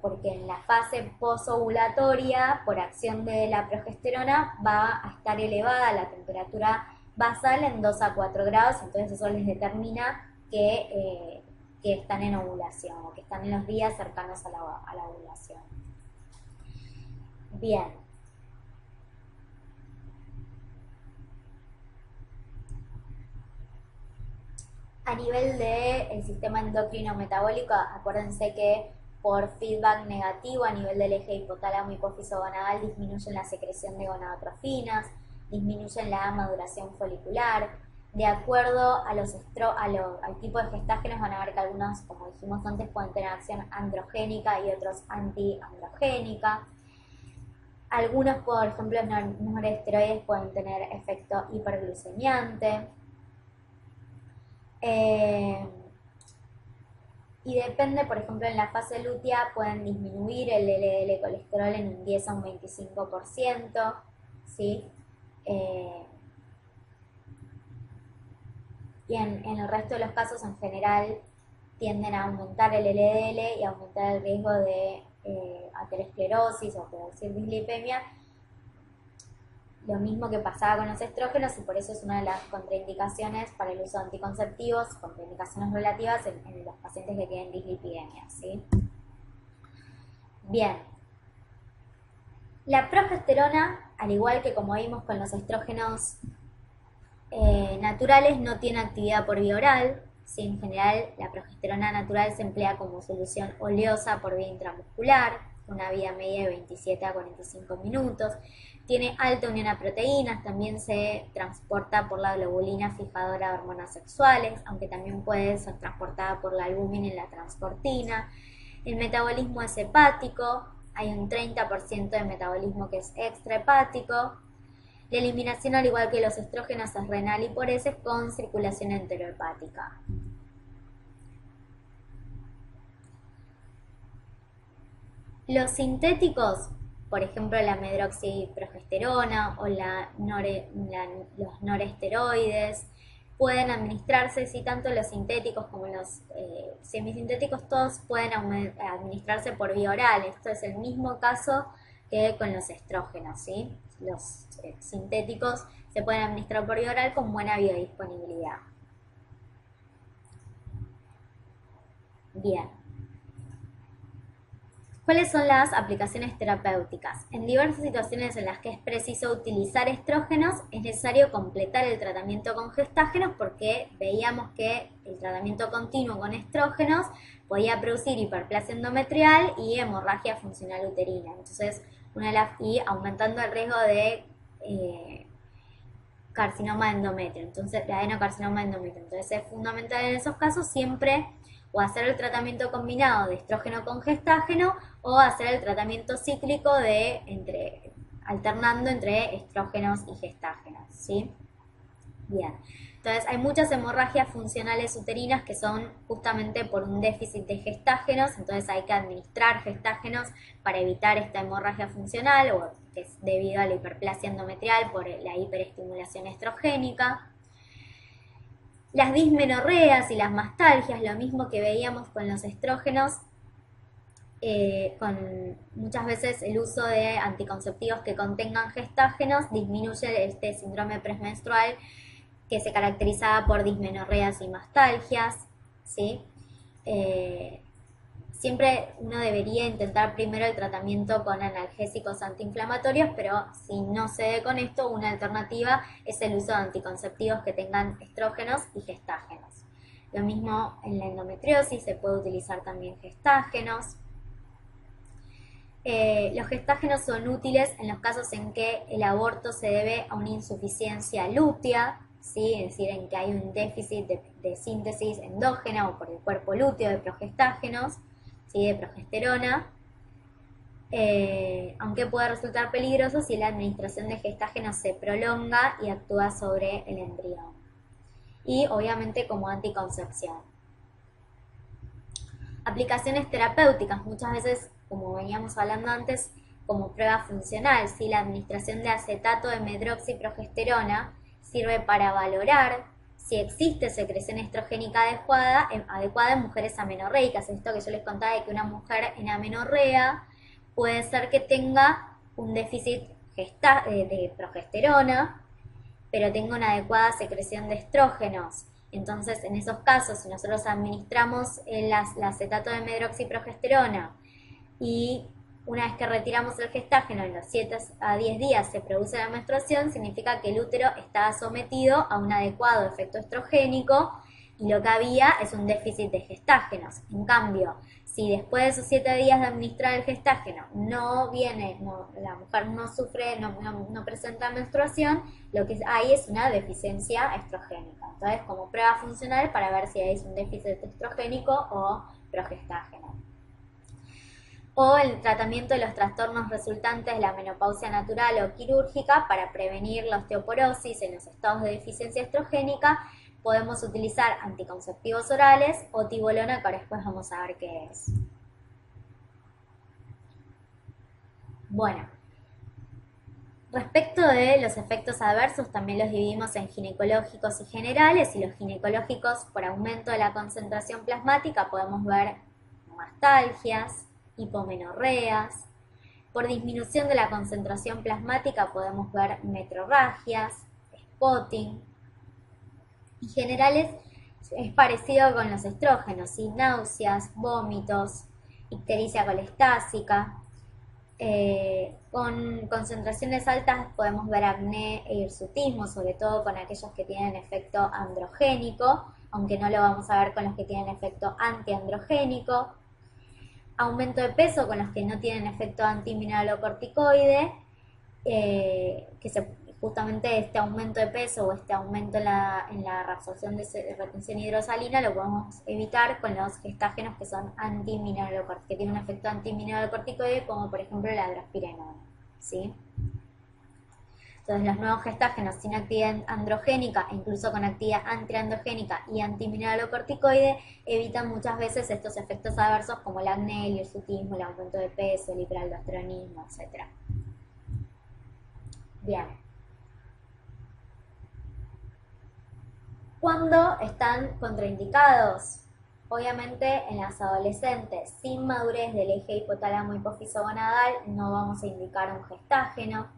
porque en la fase posovulatoria, por acción de la progesterona, va a estar elevada la temperatura basal en 2 a 4 grados, entonces eso les determina que están en ovulación o que están en los días cercanos a la ovulación. Bien. A nivel del sistema endocrino metabólico, acuérdense que por feedback negativo a nivel del eje hipotálamo hipófiso gonadal disminuyen la secreción de gonadotrofinas, disminuyen la maduración folicular. De acuerdo al tipo de gestágenos van a ver que algunos, como dijimos antes, pueden tener acción androgénica y otros antiandrogénica. Algunos, por ejemplo, los noresteroides pueden tener efecto hiperglucemiante. Y depende, por ejemplo, en la fase lútea pueden disminuir el LDL colesterol en un 10 a un 25%, ¿sí? Y en el resto de los casos, en general, tienden a aumentar el LDL y aumentar el riesgo de aterosclerosis o producir dislipemia, lo mismo que pasaba con los estrógenos, y por eso es una de las contraindicaciones para el uso de anticonceptivos, contraindicaciones relativas en los pacientes que tienen dislipidemia, ¿sí? Bien. La progesterona, al igual que como vimos con los estrógenos naturales, no tiene actividad por vía oral, ¿sí? En general, la progesterona natural se emplea como solución oleosa por vía intramuscular, una vida media de 27 a 45 minutos. Tiene alta unión a proteínas, también se transporta por la globulina fijadora de hormonas sexuales, aunque también puede ser transportada por la albúmina y la transportina. El metabolismo es hepático, hay un 30% de metabolismo que es extrahepático. La eliminación, al igual que los estrógenos, es renal y por eso es con circulación enterohepática. Los sintéticos, por ejemplo la medroxiprogesterona o los noresteroides, pueden administrarse, si tanto los sintéticos como los semisintéticos, todos pueden administrarse por vía oral. Esto es el mismo caso que con los estrógenos, ¿sí? Los sintéticos se pueden administrar por vía oral con buena biodisponibilidad. Bien. ¿Cuáles son las aplicaciones terapéuticas? En diversas situaciones en las que es preciso utilizar estrógenos, es necesario completar el tratamiento con gestágenos porque veíamos que el tratamiento continuo con estrógenos podía producir hiperplasia endometrial y hemorragia funcional uterina. Entonces, y aumentando el riesgo de carcinoma de endometrio, entonces de adenocarcinoma de endometrio. Entonces es fundamental en esos casos siempre o hacer el tratamiento combinado de estrógeno con gestágeno o hacer el tratamiento cíclico alternando entre estrógenos y gestágenos, ¿sí? Bien. Entonces hay muchas hemorragias funcionales uterinas que son justamente por un déficit de gestágenos, entonces hay que administrar gestágenos para evitar esta hemorragia funcional o que es debido a la hiperplasia endometrial por la hiperestimulación estrogénica. Las dismenorreas y las mastalgias, lo mismo que veíamos con los estrógenos, con muchas veces el uso de anticonceptivos que contengan gestágenos disminuye este síndrome premenstrual que se caracterizaba por dismenorreas y mastalgias, ¿sí? Siempre uno debería intentar primero el tratamiento con analgésicos antiinflamatorios, pero si no se ve con esto, una alternativa es el uso de anticonceptivos que tengan estrógenos y gestágenos. Lo mismo en la endometriosis, se puede utilizar también gestágenos. Los gestágenos son útiles en los casos en que el aborto se debe a una insuficiencia lútea, ¿sí? Es decir, en que hay un déficit de síntesis endógena o por el cuerpo lúteo de progestágenos, ¿sí? De progesterona, aunque puede resultar peligroso si la administración de gestágenos se prolonga y actúa sobre el embrión. Y obviamente como anticoncepción. Aplicaciones terapéuticas, muchas veces, como veníamos hablando antes, como prueba funcional, ¿sí? La administración de acetato de medroxiprogesterona sirve para valorar si existe secreción estrogénica adecuada en mujeres amenorreicas. Esto que yo les contaba de que una mujer en amenorrea puede ser que tenga un déficit de progesterona, pero tenga una adecuada secreción de estrógenos. Entonces, en esos casos, si nosotros administramos el acetato de medroxiprogesterona y una vez que retiramos el gestágeno, en los 7 a 10 días se produce la menstruación, significa que el útero está sometido a un adecuado efecto estrogénico y lo que había es un déficit de gestágenos. En cambio, si después de esos 7 días de administrar el gestágeno la mujer no sufre, no presenta menstruación, lo que hay es una deficiencia estrogénica. Entonces, como prueba funcional para ver si hay un déficit estrogénico o progestágeno. O el tratamiento de los trastornos resultantes de la menopausia natural o quirúrgica para prevenir la osteoporosis en los estados de deficiencia estrogénica. Podemos utilizar anticonceptivos orales o tibolona, que ahora después vamos a ver qué es. Bueno, respecto de los efectos adversos, también los dividimos en ginecológicos y generales, y los ginecológicos, por aumento de la concentración plasmática, podemos ver mastalgias, hipomenorreas. Por disminución de la concentración plasmática podemos ver metrorragias, spotting. Y generales es parecido con los estrógenos, ¿sí? Náuseas, vómitos, ictericia colestásica. Con concentraciones altas podemos ver acné e hirsutismo, sobre todo con aquellos que tienen efecto androgénico, aunque no lo vamos a ver con los que tienen efecto antiandrogénico. Aumento de peso con los que no tienen efecto antimineralocorticoide, justamente este aumento de peso o este aumento en la reabsorción de retención hidrosalina lo podemos evitar con los gestágenos que son que tienen un efecto antimineralocorticoide, como por ejemplo la drospirenona, ¿sí? Entonces los nuevos gestágenos sin actividad androgénica, incluso con actividad antiandrogénica y antimineralocorticoide, evitan muchas veces estos efectos adversos como el acné, el hirsutismo, el aumento de peso, el hiperaldosteronismo, etc. Bien. ¿Cuándo están contraindicados? Obviamente en las adolescentes sin madurez del eje hipotálamo hipófiso gonadal no vamos a indicar un gestágeno.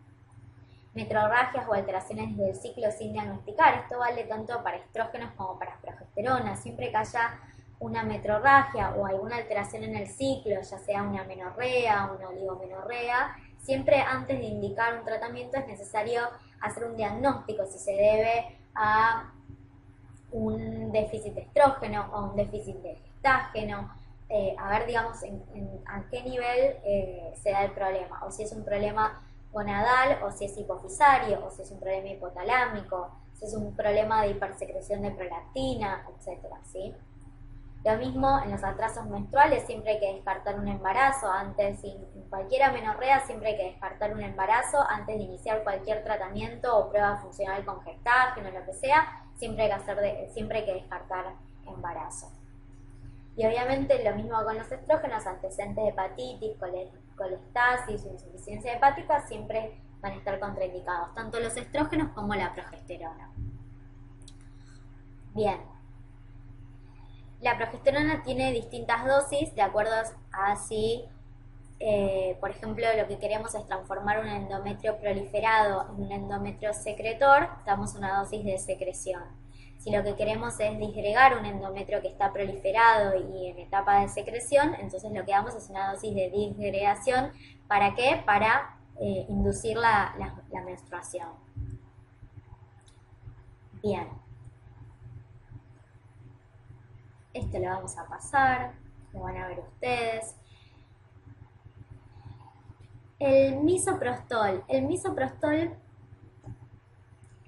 Metrorragias o alteraciones del ciclo sin diagnosticar. Esto vale tanto para estrógenos como para progesterona. Siempre que haya una metrorragia o alguna alteración en el ciclo, ya sea una menorrea, una oligomenorrea, siempre antes de indicar un tratamiento es necesario hacer un diagnóstico si se debe a un déficit de estrógeno o un déficit de gestágeno, a ver, digamos, a qué nivel se da el problema, o si es un problema gonadal, o si es hipofisario, o si es un problema hipotalámico, si es un problema de hipersecreción de prolactina, etcétera, ¿sí? Lo mismo en los atrasos menstruales, siempre hay que descartar un embarazo antes, en cualquier amenorrea siempre hay que descartar un embarazo antes de iniciar cualquier tratamiento o prueba funcional con gestágeno, lo que sea, siempre hay que descartar embarazo. Y obviamente lo mismo con los estrógenos, antecedentes de hepatitis, colestasis o insuficiencia hepática siempre van a estar contraindicados, tanto los estrógenos como la progesterona. Bien. La progesterona tiene distintas dosis de acuerdo a si, por ejemplo, lo que queremos es transformar un endometrio proliferado en un endometrio secretor, damos una dosis de secreción. Si lo que queremos es disgregar un endometrio que está proliferado y en etapa de secreción, entonces lo que damos es una dosis de disgregación. ¿Para qué? Para inducir la menstruación. Bien. Esto lo vamos a pasar, lo van a ver ustedes. El misoprostol. El misoprostol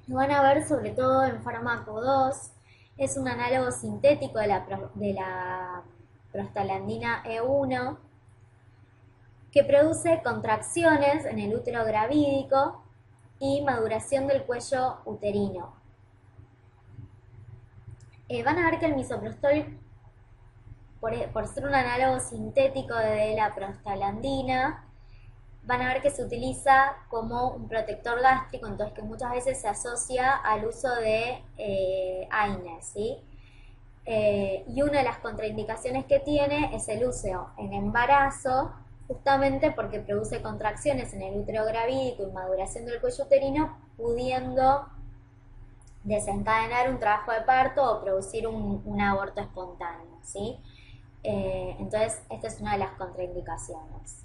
lo van a ver sobre todo en fármaco 2. Es un análogo sintético de la prostaglandina E1 que produce contracciones en el útero gravídico y maduración del cuello uterino. Van a ver que el misoprostol, por ser un análogo sintético de la prostaglandina, van a ver que se utiliza como un protector gástrico, entonces que muchas veces se asocia al uso de AINE, ¿sí? Y una de las contraindicaciones que tiene es el uso en embarazo, justamente porque produce contracciones en el útero gravídico y maduración del cuello uterino, pudiendo desencadenar un trabajo de parto o producir un aborto espontáneo, ¿sí? Entonces, esta es una de las contraindicaciones.